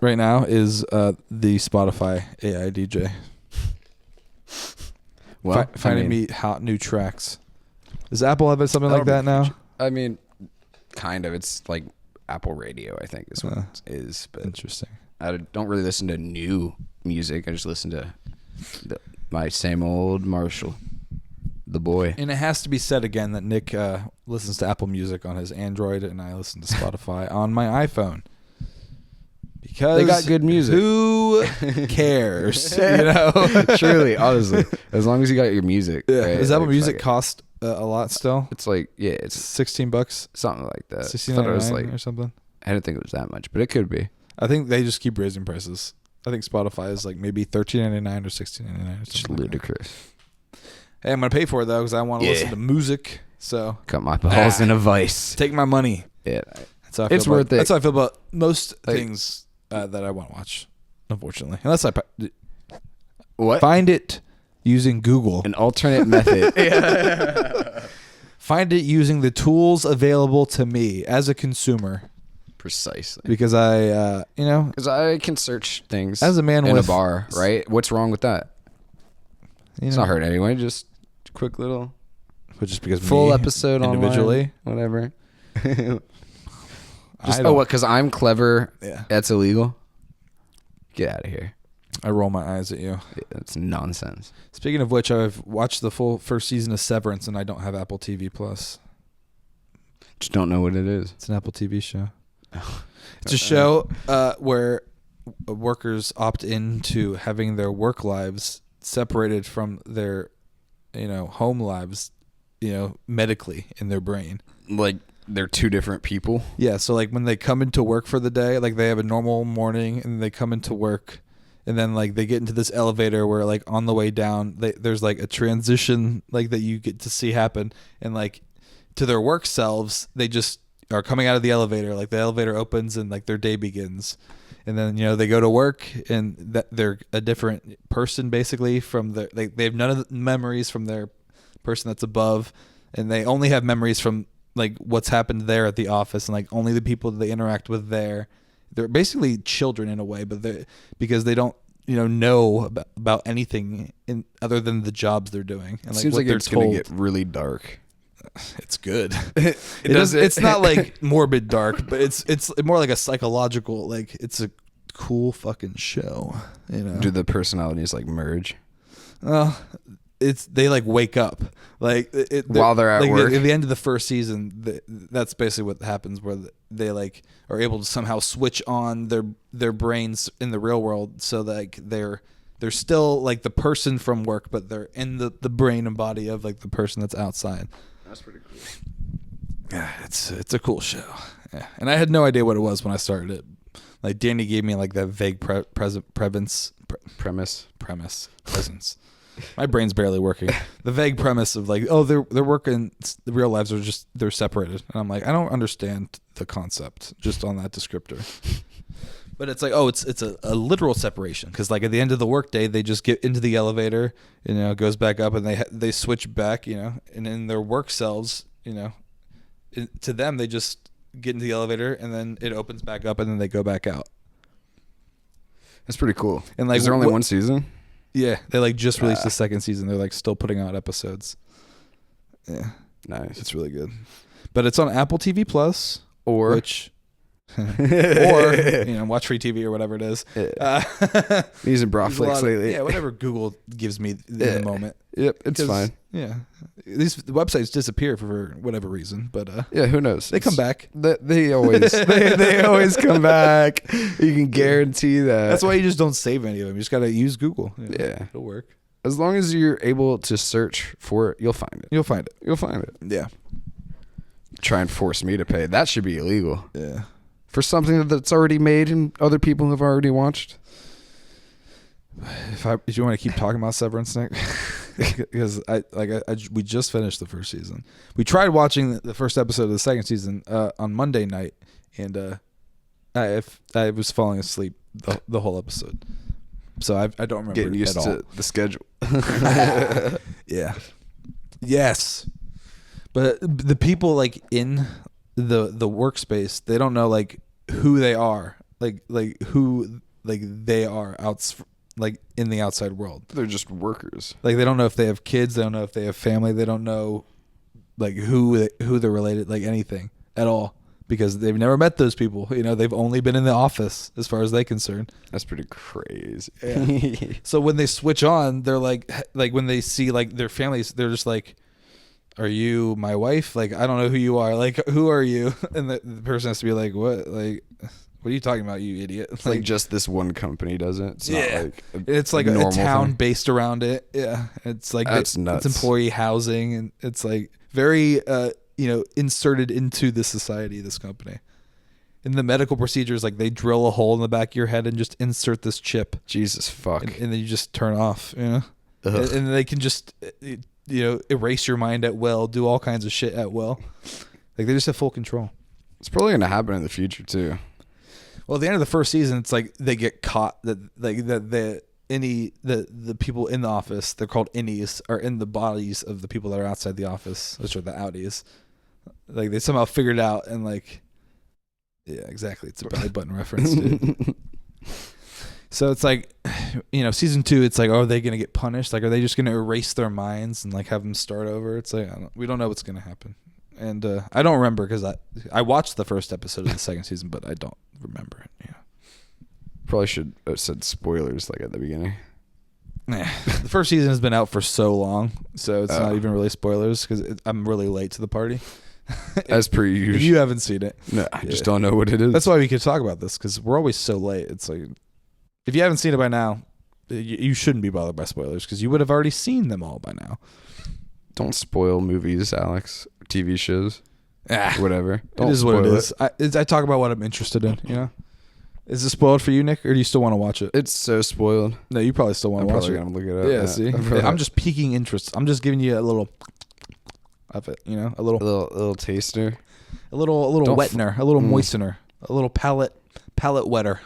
right now is the Spotify AI DJ. Well, Finding me hot new tracks. Does Apple have something like that now? I mean, kind of. It's like Apple Radio, I think, is what it is. But Interesting. I don't really listen to new music. I just listen to my same old Marshall, the boy. And it has to be said again that Nick listens to Apple Music on his Android, and I listen to Spotify on my iPhone. Because They got good music. Who cares? You know? Truly, honestly, as long as you got your music. Yeah. Right? Does Apple Like, Music fuck it. cost a lot still? It's like, yeah, it's $16, something like that. I $16.99 thought it was like, or something. I didn't think it was that much, but it could be. I think they just keep raising prices. I think Spotify is like maybe $13.99 or $16.99. It's ludicrous. Hey, I'm gonna pay for it though because I want to listen to music. So Cut my balls in a vice. take my money. Yeah, That's how I feel It's about, worth it. That's how I feel about most Like- things that I want to watch. Unfortunately, unless I what? find it using Google, An alternate method. find it using the tools available to me as a consumer, Precisely. because I, Because I can search things As a man in with- a bar, right? What's wrong with that? It's not hurt anyway. Just quick little But just because full me, episode individually, online, whatever. I Just don't- what? Because I'm clever. Yeah. That's illegal. Get out of here. I roll my eyes at you. That's nonsense. Speaking of which, I've watched the full first season of Severance, and I don't have Apple TV Plus. Just don't know what it is. It's an Apple TV show. It's a show where workers opt into having their work lives separated from their, home lives, medically in their brain. Like they're two different people. Yeah, so like when they come into work for the day, like they have a normal morning and they come into work, and then like they get into this elevator where like on the way down, there's like a transition like that you get to see happen, and like to their work selves, they just are coming out of the elevator, like the elevator opens and like their day begins. And then, they go to work and that they're a different person basically from their, they have none of the memories from their person that's above, and they only have memories from like what's happened there at the office, and like only the people that they interact with there. They're basically children in a way, but because they don't, know about anything other than the jobs they're doing. And like Seems what like they're it's going told. to get really dark. It's good. Does it? It's not like morbid dark, but it's more like a psychological, like it's a cool fucking show. Do the personalities like merge? They like wake up like While they're at like work? at the end of the first season. That's basically what happens, where they like are able to somehow switch on their brains in the real world, so that like they're still like the person from work, but they're in the brain and body of like the person that's outside. That's pretty cool. Yeah, it's a cool show. Yeah, and I had no idea what it was when I started it. Like Danny gave me like that vague presence. My brain's barely working. The vague premise of like, oh, they're working. The real lives are just they're separated, and I'm like, I don't understand the concept just on that descriptor. But it's like, oh, it's a literal separation because like at the end of the workday, they just get into the elevator, it goes back up, and they switch back, and in their work selves, to them they just get into the elevator and then it opens back up and then they go back out. That's pretty cool. And like, is there only one season? Yeah, they like just released the second season. They're like still putting out episodes. Yeah, nice. It's really good, but it's on Apple TV Plus or watch free TV or whatever it is. Using Broflix lately. Yeah, whatever Google gives me in the moment. Yep, it's fine. Yeah, these websites disappear for whatever reason, but yeah, who knows? They come back. They always they always come back. You can guarantee that. That's why you just don't save any of them. You just gotta use Google. Yeah, it'll work. As long as you're able to search for it, you'll find it. You'll find it. Yeah. Try and force me to pay. That should be illegal. Yeah. For something that's already made and other people have already watched. If you want to keep talking about Severance, Nick, because we just finished the first season. We tried watching the first episode of the second season on Monday night, and I was falling asleep the whole episode. So I don't remember getting used at to all. the schedule. Yeah. Yes. But the people like in the workspace, they don't know like who they are, like who like they are like in the outside world. They're just workers. Like they don't know if they have kids, they don't know if they have family, they don't know like who they're related, like anything at all, because they've never met those people. They've only been in the office as far as they're concerned. That's pretty crazy. Yeah. So when they switch on, they're like when they see like their families, they're just like, are you my wife? Like, I don't know who you are. Like, who are you? And the person has to be like, what? Like, what are you talking about, you idiot? It's like just this one company does it. It's yeah. not like it's like a town based around it. Yeah. It's like that's nuts. It's employee housing, and it's like very inserted into the society, this company. In the medical procedures, like they drill a hole in the back of your head and just insert this chip. Jesus fuck. And then you just turn off, and they can just erase your mind at will, do all kinds of shit at will. Like they just have full control. It's probably going to happen in the future too. Well, at the end of the first season, it's like they get caught that the people in the office, they're called innies, are in the bodies of the people that are outside the office, which are the outies. Like they somehow figured out, and like, yeah, exactly. It's a belly button reference, dude. So it's like, season 2, it's like, are they going to get punished? Like, are they just going to erase their minds and like have them start over? It's like, we don't know what's going to happen. And I don't remember because I watched the first episode of the second season, but I don't remember it. Yeah. Probably should have said spoilers like at the beginning. The first season has been out for so long, so it's not even really spoilers because I'm really late to the party. As per usual. If you haven't seen it. No, I just don't know what it is. That's why we could talk about this, because we're always so late. It's like, if you haven't seen it by now, you shouldn't be bothered by spoilers because you would have already seen them all by now. Don't spoil movies, Alex. TV shows. Whatever. It is what it is. I talk about what I'm interested in, Is it spoiled for you, Nick, or do you still want to watch it? It's so spoiled. No, you probably still want to watch it. I'm probably going to look it up. Yeah, see? I'm just piquing interest. I'm just giving you a little of it, a little taster. A little wetner, a little moistener, a little palate wetter.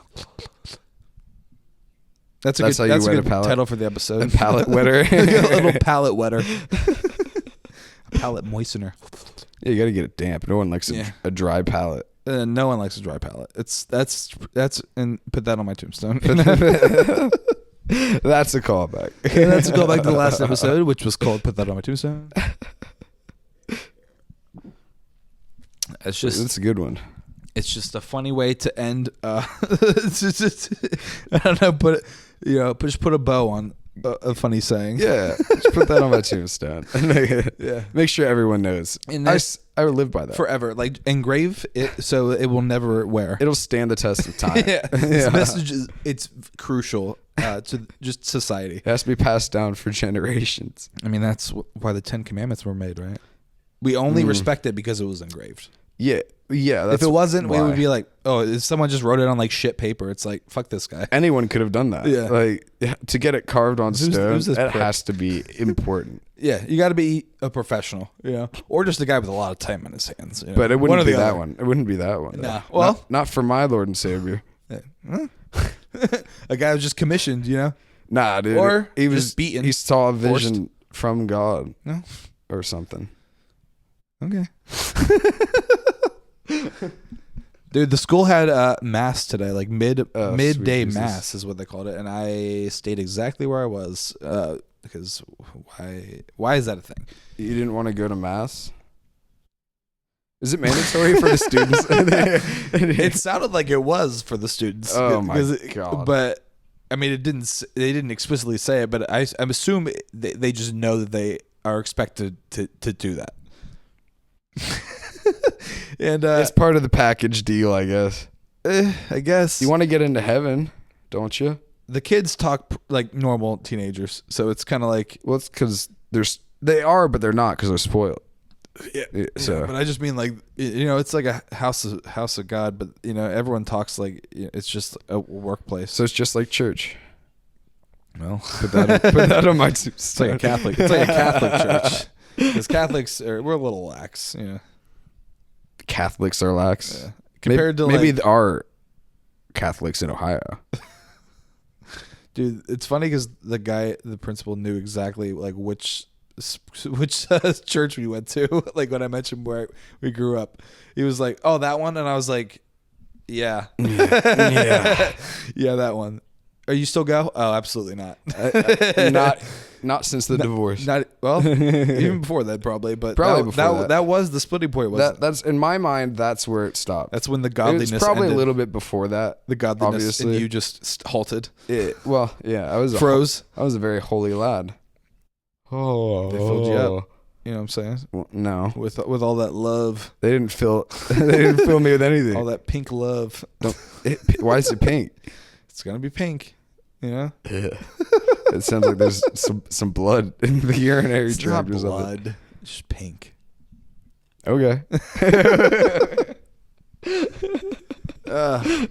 That's a good title for the episode. A palate wetter. A little palate wetter. A palate moistener. Yeah, you got to get it damp. No one likes a dry palate. No one likes a dry palate. That's and put that on my tombstone. That's a callback. And that's a callback to the last episode, which was called "Put That on My Tombstone." That's a good one. It's just a funny way to end. It's just, I don't know, just put a bow on a funny saying. Yeah, just put that on my tombstone. Yeah, make sure everyone knows. And I live by that forever. Like engrave it so it will never wear. It'll stand the test of time. Yeah, this message it's crucial to just society. It has to be passed down for generations. I mean, that's why the 10 Commandments were made, right? We only respect it because it was engraved. Yeah. If it wasn't, why. we would be like, oh, someone just wrote it on like shit paper. It's like, fuck this guy. Anyone could have done that. Yeah. Like to get it carved on stone, who's this that prick? has to be important. Yeah, you got to be a professional, or just a guy with a lot of time in his hands. But it wouldn't or be the that other. one. It wouldn't be that one. Nah. No. Well, not for my Lord and Savior. A guy was just commissioned, Nah, dude. Or he was just beaten. He saw a Forced. vision from God. No. Or something. Okay. Dude, the school had mass today, like midday Jesus. mass is what they called it, and I stayed exactly where I was because why is that a thing? You didn't want to go to mass? Is it mandatory for the students? It sounded like it was for the students. Oh my 'cause God. But I mean, they didn't explicitly say it, but I assume they just know that they are expected to do that. And It's part of the package deal, I guess. I guess You want to get into heaven, don't you? the kids talk like normal teenagers, so it's kind of like Well, it's because they are, but they're not because they're spoiled. yeah. So But I just mean like it's like a house of God, but everyone talks like it's just a workplace. so it's just like church. Well, Put that on my. it's like a Catholic. It's like a Catholic church. Because Catholics we're a little lax, Catholics are lax. Yeah. Compared to maybe like, our Catholics in Ohio. dude, it's funny because the principal knew exactly like which church we went to. Like when I mentioned where we grew up, he was like, "Oh, that one," and I was like, "Yeah, Yeah. yeah, that one." Are you still go? Oh, absolutely not. Not since the divorce. Not well, even before that probably, but Probably before that. That was the splitting point. Wasn't it? That's in my mind. That's where it stopped. That's when the godliness. It's probably ended. a little bit before that. The godliness obviously. in you just halted, Well, yeah, I was froze. I was a very holy lad. Oh, They filled you up. You know what I'm saying? Well, no, With all that love, they didn't fill. They didn't fill me with anything. all that pink love. Why is it pink? It's gonna be pink. It sounds like there's some blood in the urinary It's not tract or something. blood. It's just pink. Okay. I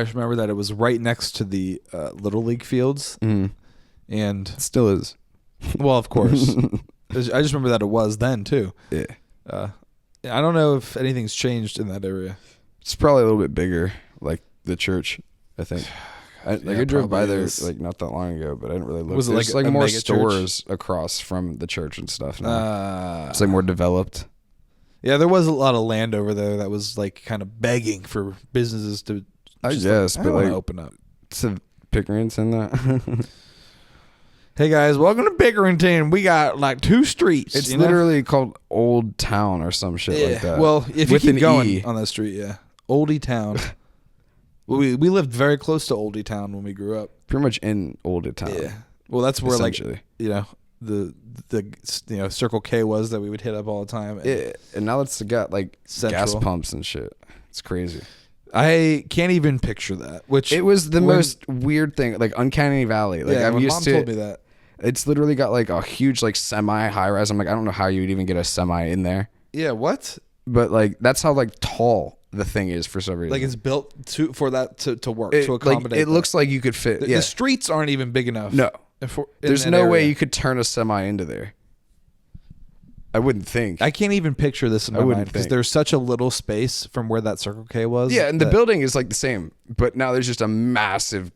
just remember that it was right next to the Little League fields, and It still is. well, of course, I just remember that it was then too. Yeah. I don't know if anything's changed in that area. It's probably a little bit bigger, like the church, I think. I drove by probably there is. like not that long ago, but I didn't really look. Was it There's like a more mega church? stores across from the church and stuff now. It's like more developed. Yeah, there was a lot of land over there that was like kind of begging for businesses to. I just guess, I but wanna like open up. to Pickering's in that. Hey guys, welcome to Pickerington. We got like 2 streets. It's you know? literally called Old Town or some shit like that. Well, if you With keep an going E. on that street, yeah, Oldie Town. we lived very close to Oldie Town when we grew up. Pretty much in Old Town. Yeah. Well, that's where like essentially. the Circle K was that we would hit up all the time. And Yeah, and now it's got like gas Central. pumps and shit. It's crazy. I can't even picture that. Which It was the when- most weird thing, like Uncanny Valley. Like yeah, I'm when used Mom to. told me that. It's literally got like a huge like semi high rise. I'm like, I don't know how you would even get a semi in there. Yeah, what? But like that's how like tall the thing is for some reason. Like it's built for that to work it, to like, accommodate. it looks like you could fit. the, yeah. the streets aren't even big enough. No. in There's that no way area. you could turn a semi into there. I wouldn't think. I can't even picture this in my wouldn't mind because think. there's such a little space from where that Circle K was. Yeah, and the that- building is like the same, but now there's just a massive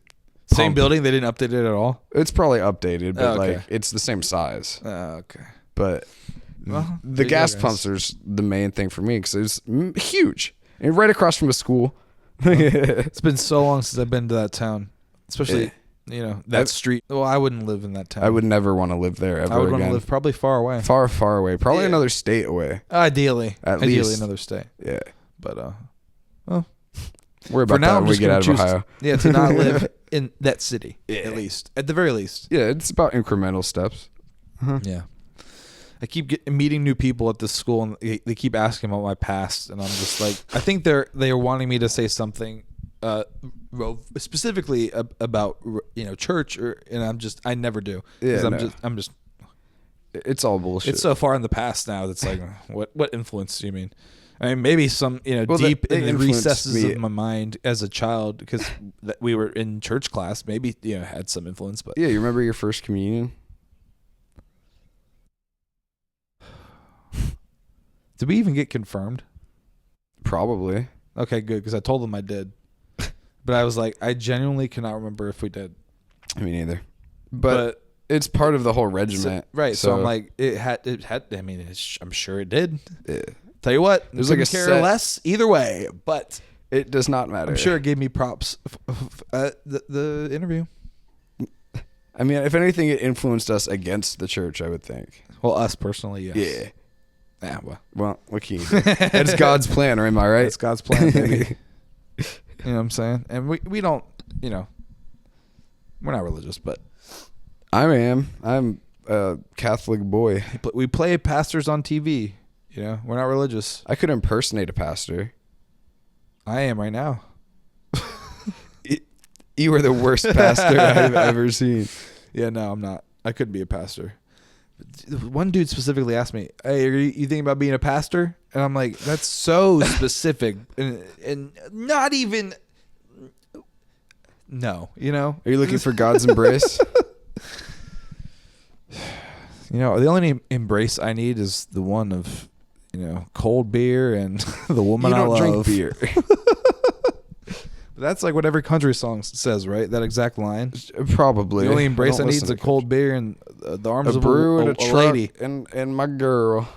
same pump. building. They didn't update it at all. It's probably updated, but Oh, okay. like it's the same size. Okay. But Well, the there you gas go, guys. pumps are the main thing for me because it's huge and right across from a school. It's been so long since I've been to that town, especially that street. Well, I wouldn't live in that town. I would never want to live there ever I would want again. to live probably far away. far, far away. Probably Yeah. another state away. Ideally, At ideally least. another state. Yeah. But Worry about for now, that I'm when we just get gonna out of choose Ohio. to not live in that city. Yeah. At least, at the very least. Yeah, it's about incremental steps. Yeah. I keep meeting new people at this school, and they keep asking about my past, and I'm just like, I think they are wanting me to say something, specifically about church, and I never do. 'Cause Yeah, no. I'm just It's all bullshit. It's so far in the past now. That's like, what influence do you mean? I mean, maybe some, Well, deep they in the influenced recesses me. of my mind as a child, because we were in church class, maybe, had some influence. But Yeah, you remember your first communion? did we even get confirmed? Probably. Okay, good, because I told them I did. But I was like, I genuinely cannot remember if we did. I mean, either. But it's part of the whole regiment. Right. So I'm like, it had, I mean, I'm sure it did. Yeah. Tell you what, There's couldn't like a care set- less either way, but It does not matter. I'm sure it gave me props the interview. I mean, if anything, it influenced us against the church, I would think. Well, us personally, yes. Yeah. Yeah, well, Well, what can you do? That's God's plan, am I right? it's God's plan, baby. You know what I'm saying? And we don't, we're not religious, but I am. I'm a Catholic boy. we play pastors on TV. We're not religious. I could impersonate a pastor. I am right now. You are the worst pastor I've ever seen. Yeah, no, I'm not. I couldn't be a pastor. One dude specifically asked me, "Hey, are you thinking about being a pastor?" And I'm like, "That's so specific, and not even." No, Are you looking for God's embrace? the only embrace I need is the one of, cold beer and the woman You I don't love. drink beer. That's like what every country song says, right? That exact line. Probably. The only embrace I don't need listen is a to cold beer and the arms a of brew and a a truck lady. and my girl,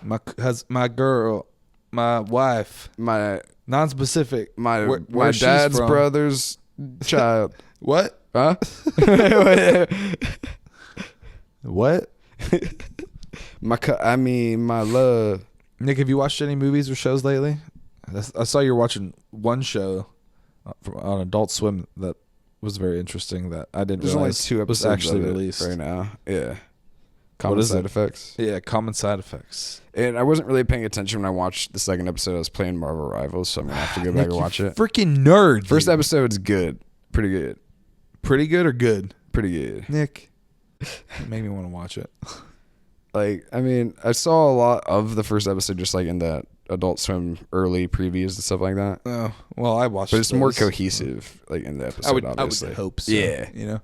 My girl, my wife. my Non-specific. my Where she's dad's from. brother's child. What? Huh? What? My love. Nick, have you watched any movies or shows lately? I saw you were watching one show on Adult Swim that was very interesting that I didn't There's only realize 2 was episodes actually of it released. right now. Yeah. What Common is side it? effects. Yeah, Common Side Effects. And I wasn't really paying attention when I watched the second episode. I was playing Marvel Rivals, so I'm gonna have to go back and watch it. Freaking nerd. First dude. episode's good. Pretty good. Pretty good or good? Pretty good. Nick, it made me want to watch it. Like, I mean, I saw a lot of the first episode just like in the Adult Swim early previews and stuff like that. Oh, well, I watched. But it's more those. cohesive, like in the episode. I would obviously. hope so. Yeah.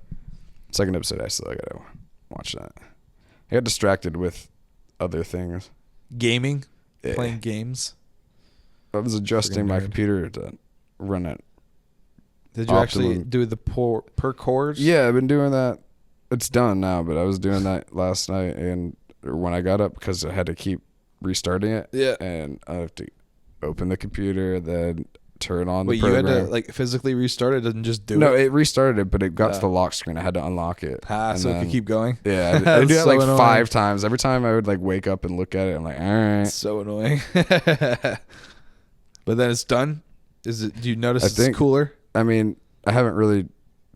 Second episode, I still gotta watch that. I got distracted with other things. Gaming, Yeah. playing games. I was adjusting Friggin' my nerd. computer to run it. Did you actually Optimum. do the per chords? Yeah, I've been doing that. It's done now, but I was doing that last night and when I got up because I had to keep restarting it. Yeah. And I have to open the computer, then turn on But the you had program. to like physically restart it and just do it. No, it restarted it, but it got to Yeah. the lock screen. I had to unlock it. And So it then- could keep going. Yeah, I That's do that so like annoying. 5 times. Every time I would like wake up and look at it, I'm like, all right. It's so annoying. But then it's done. Is it? Do you notice I it's think- cooler? I mean, I haven't really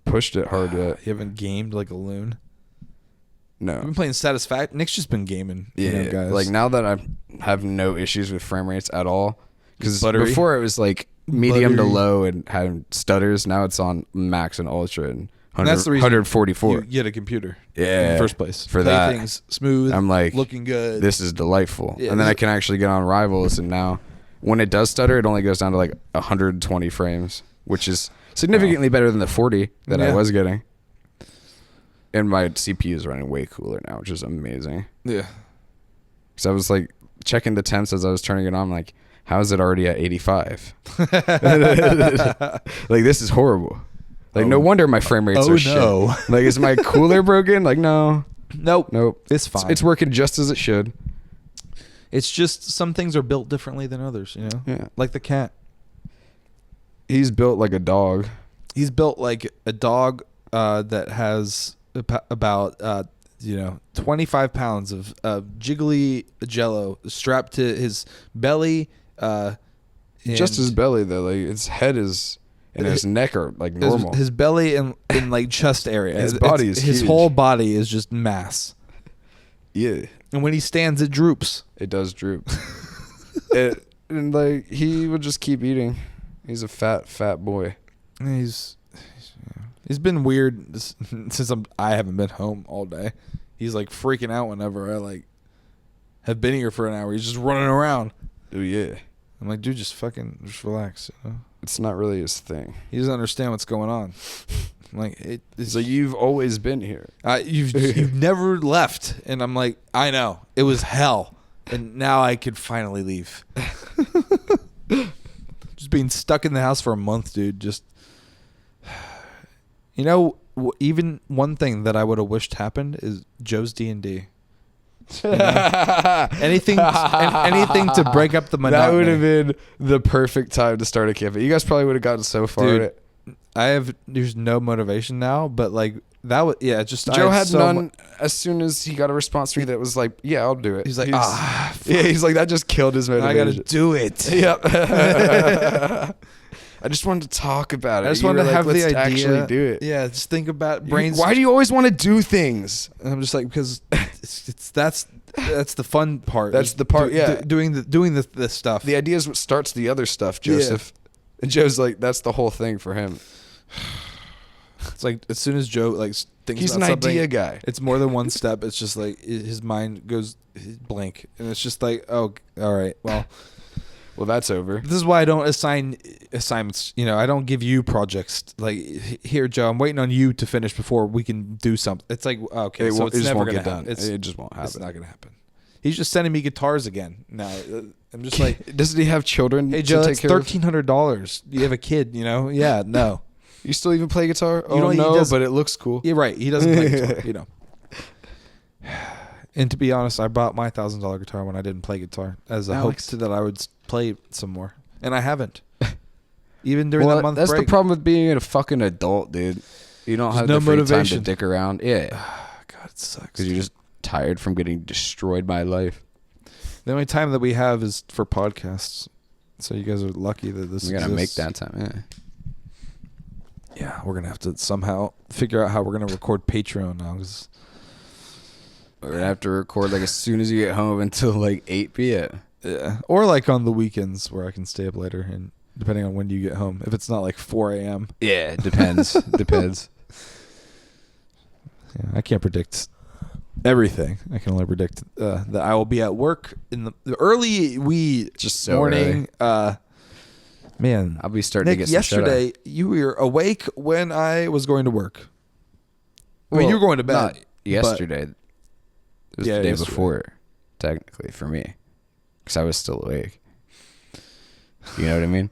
pushed it hard yet. You haven't gamed like a loon. I've No. been playing Satisfact. Nick's just been gaming. Yeah, guys. like now that I have no issues with frame rates at all, because Buttery. before it was like medium to Buttery. low and had stutters. Now it's on max and ultra and And that's the reason 144. you get a computer. Yeah, In the first place. for Play that. things smooth. I'm like, looking good. this is delightful. Yeah, and then this- I can actually get on Rivals, and now when it does stutter, it only goes down to like 120 frames, which is significantly better than the 40 that I Yeah. was getting. And my CPU is running way cooler now, which is amazing. Yeah. So I was like checking the temps as I was turning it on. I'm like, how is it already at 85? Like, this is horrible. Like, no wonder my frame rates Oh, are shit. no. Like, is my cooler broken? Like, no. Nope. Nope. It's fine. It's working just as it should. It's just some things are built differently than others, Yeah. Like the cat. He's built like a dog. He's built like a dog that has about 25 pounds of jiggly jello strapped to his belly. Just his belly, though. Like, his head is and his neck are like normal. His belly and in like chest area. His body is his huge. whole body is just mass. Yeah. And when he stands, it droops. It does droop. And like, he would just keep eating. He's a fat boy. He's been weird since I haven't been home all day. He's like freaking out whenever I like have been here for an hour. He's just running around. Oh yeah. I'm like, dude, just relax. You know? It's not really his thing. He doesn't understand what's going on. I'm like, So you've always been here. You've never left, and I'm like, I know it was hell, and now I could finally leave. Just being stuck in the house for a month, dude. Just, you know, even one thing that I would have wished happened is Joe's D&D. You know? anything to break up the monotony. That would have been the perfect time to start a campaign. You guys probably would have gotten so far. Dude, there's no motivation now, but like that was just Joe had none as soon as he got a response to me that was like, yeah, I'll do it. He's like, he's like, that just killed his motivation. I gotta do it. Yep. I just wanted to talk about it. I just wanted to have the idea. Actually do it. Yeah, just think about brains. Why do you always want to do things? And I'm just like, because that's the fun part. That's the part. Doing the stuff. The idea is what starts the other stuff, Joseph. Yeah. And Joe's like, that's the whole thing for him. It's like as soon as Joe like thinks he's about an idea guy. It's more than one step. It's just like his mind goes blank, and it's just like, oh, all right, well, that's over. This is why I don't assign assignments. You know, I don't give you projects. Like, here, Joe, I'm waiting on you to finish before we can do something. It's like, okay, so it's never gonna happen. It just won't happen. It's not gonna happen. He's just sending me guitars again. Now I'm just like, doesn't he have children? Hey Joe, that's $1,300. You have a kid, you know? Yeah, no. You still even play guitar? You know, but it looks cool. Yeah, right. He doesn't play guitar, you know. And to be honest, I bought my $1,000 guitar when I didn't play guitar as a hope that I would play some more, and I haven't. Even during that month that's break. The problem with being a fucking adult, dude. You don't have no the free motivation time to dick around. Yeah. God, it sucks. Because you're just tired from getting destroyed by life. The only time that we have is for podcasts. So you guys are lucky that this We gotta make that time. Yeah, we're gonna have to somehow figure out how we're gonna record Patreon now. Cause we're gonna have to record like as soon as you get home until like 8 p.m. Yeah, or like on the weekends where I can stay up later, and depending on when you get home. If it's not like 4 a.m. Yeah, it depends. Depends. Yeah, I can't predict everything. I can only predict that I will be at work in the early morning. Man, I'll be starting Nick, to get some yesterday you were awake when I was going to work. I mean, you were going to bed. Not yesterday. It was the day yesterday. before, technically, for me. Because I was still awake. You know what I mean?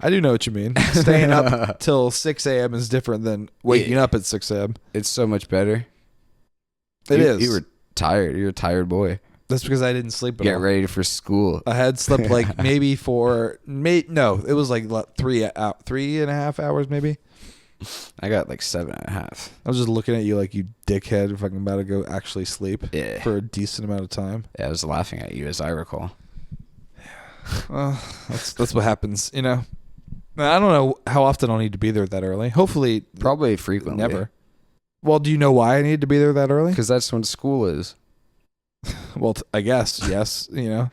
I do know what you mean. Staying up till 6 a.m. is different than waking up at 6 a.m. It's so much better. It is. You were tired. You're a tired boy. That's because I didn't sleep at Get all. ready for school. I had slept like maybe it was like 3.5 hours maybe. I got like 7.5. I was just looking at you like you dickhead fucking about to go actually sleep for a decent amount of time. Yeah, I was laughing at you as I recall. Well, that's what happens, you know. I don't know how often I'll need to be there that early. Hopefully, probably frequently. Never. Well, do you know why I need to be there that early? Because that's when school is. Well, I guess, yes, you know.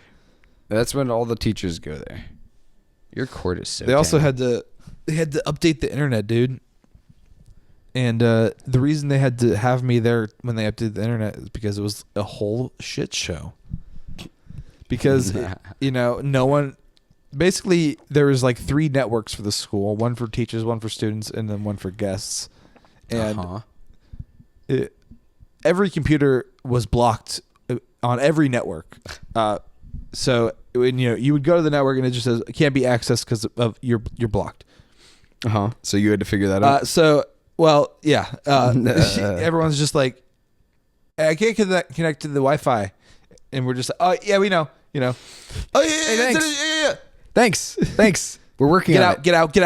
That's when all the teachers go there. Your court is so They also had to update the internet, dude. And the reason they had to have me there when they updated the internet is because it was a whole shit show. Because, you know, no one... Basically, there was like 3 networks for the school. One for teachers, one for students, and then one for guests. And every computer was blocked on every network. So when you would go to the network and it just says it can't be accessed because of you're blocked. So you had to figure that out. Everyone's just like, I can't connect to the Wi-Fi, and we're just like, oh yeah, we know, you know. Oh yeah, hey, thanks. yeah. Thanks. We're working on it. Get out.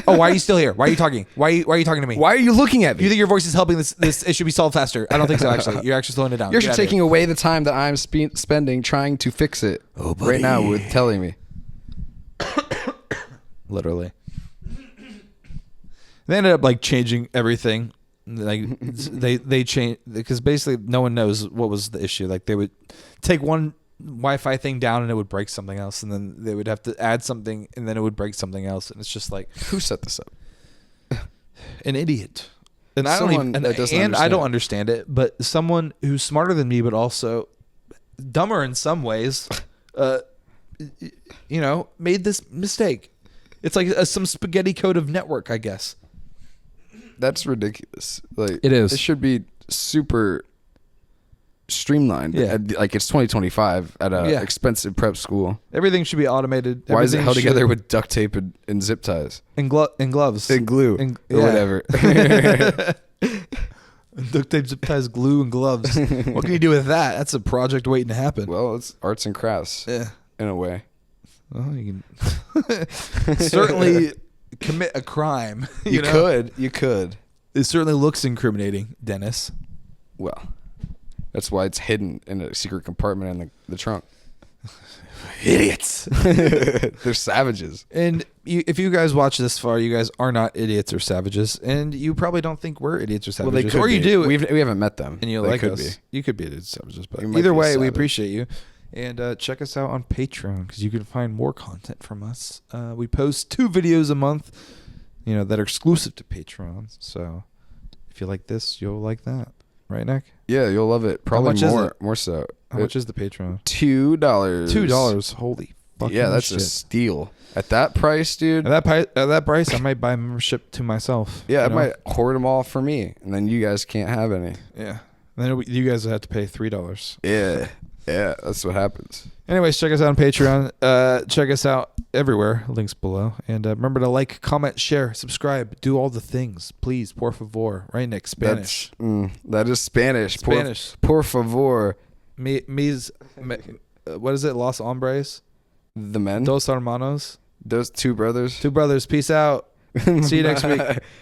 Oh, why are you still here? Why are you talking? Why are you talking to me? Why are you looking at me? You think your voice is helping this issue be solved faster? I don't think so, actually. You're actually slowing it down. You're taking away the time that I'm spending trying to fix it right now with telling me. Literally. They ended up like changing everything. Like they changed because basically no one knows what was the issue. Like they would take one Wi-Fi thing down and it would break something else, and then they would have to add something and then it would break something else, and it's just like, who set this up? An idiot. And I don't Someone even, that doesn't and I don't understand. understand it, but someone who's smarter than me, but also dumber in some ways, made this mistake. It's like some spaghetti code of network, I guess. That's ridiculous. Like It is. It should be super streamlined. Yeah. Like it's 2025 at a Yeah. expensive prep school. Everything should be automated. Why is it Everything held should- together with duct tape and zip ties and gloves and glue or yeah. whatever? Duct tape, zip ties, glue, and gloves. What can you do with that? That's a project waiting to happen. Well, it's arts and crafts Yeah. in a way. Well, you can certainly commit a crime. You know? You could. It certainly looks incriminating, Dennis. Well, that's why it's hidden in a secret compartment in the trunk. Idiots. They're savages. And if you guys watch this far, you guys are not idiots or savages, and you probably don't think we're idiots or Well, savages. they could or you be. do, We haven't met them. and you They like could us. be. You could be idiots or savages, but You might either be a way, we savage. appreciate you. And check us out on Patreon because you can find more content from us. We post 2 videos a month, that are exclusive to Patreon. So if you like this, you'll like that, right, Nick? Yeah, you'll love it. Probably much is more. it? More so. How much is the Patreon? $2. $2. Holy fucking Yeah, that's shit. a steal. At that price, dude. At that price, I might buy a membership to myself. Yeah, I you know? might hoard them all for me, and then you guys can't have any. Yeah. Then you guys have to pay $3. Yeah, yeah, that's what happens. Anyways, check us out on Patreon. Check us out everywhere. Links below. And remember to like, comment, share, subscribe, do all the things. Please, por favor. Right, Nick? Spanish. That is Spanish. Spanish. Por favor. What is it? Los hombres. The men. Dos hermanos. Those 2 brothers. 2 brothers. Peace out. See you next week.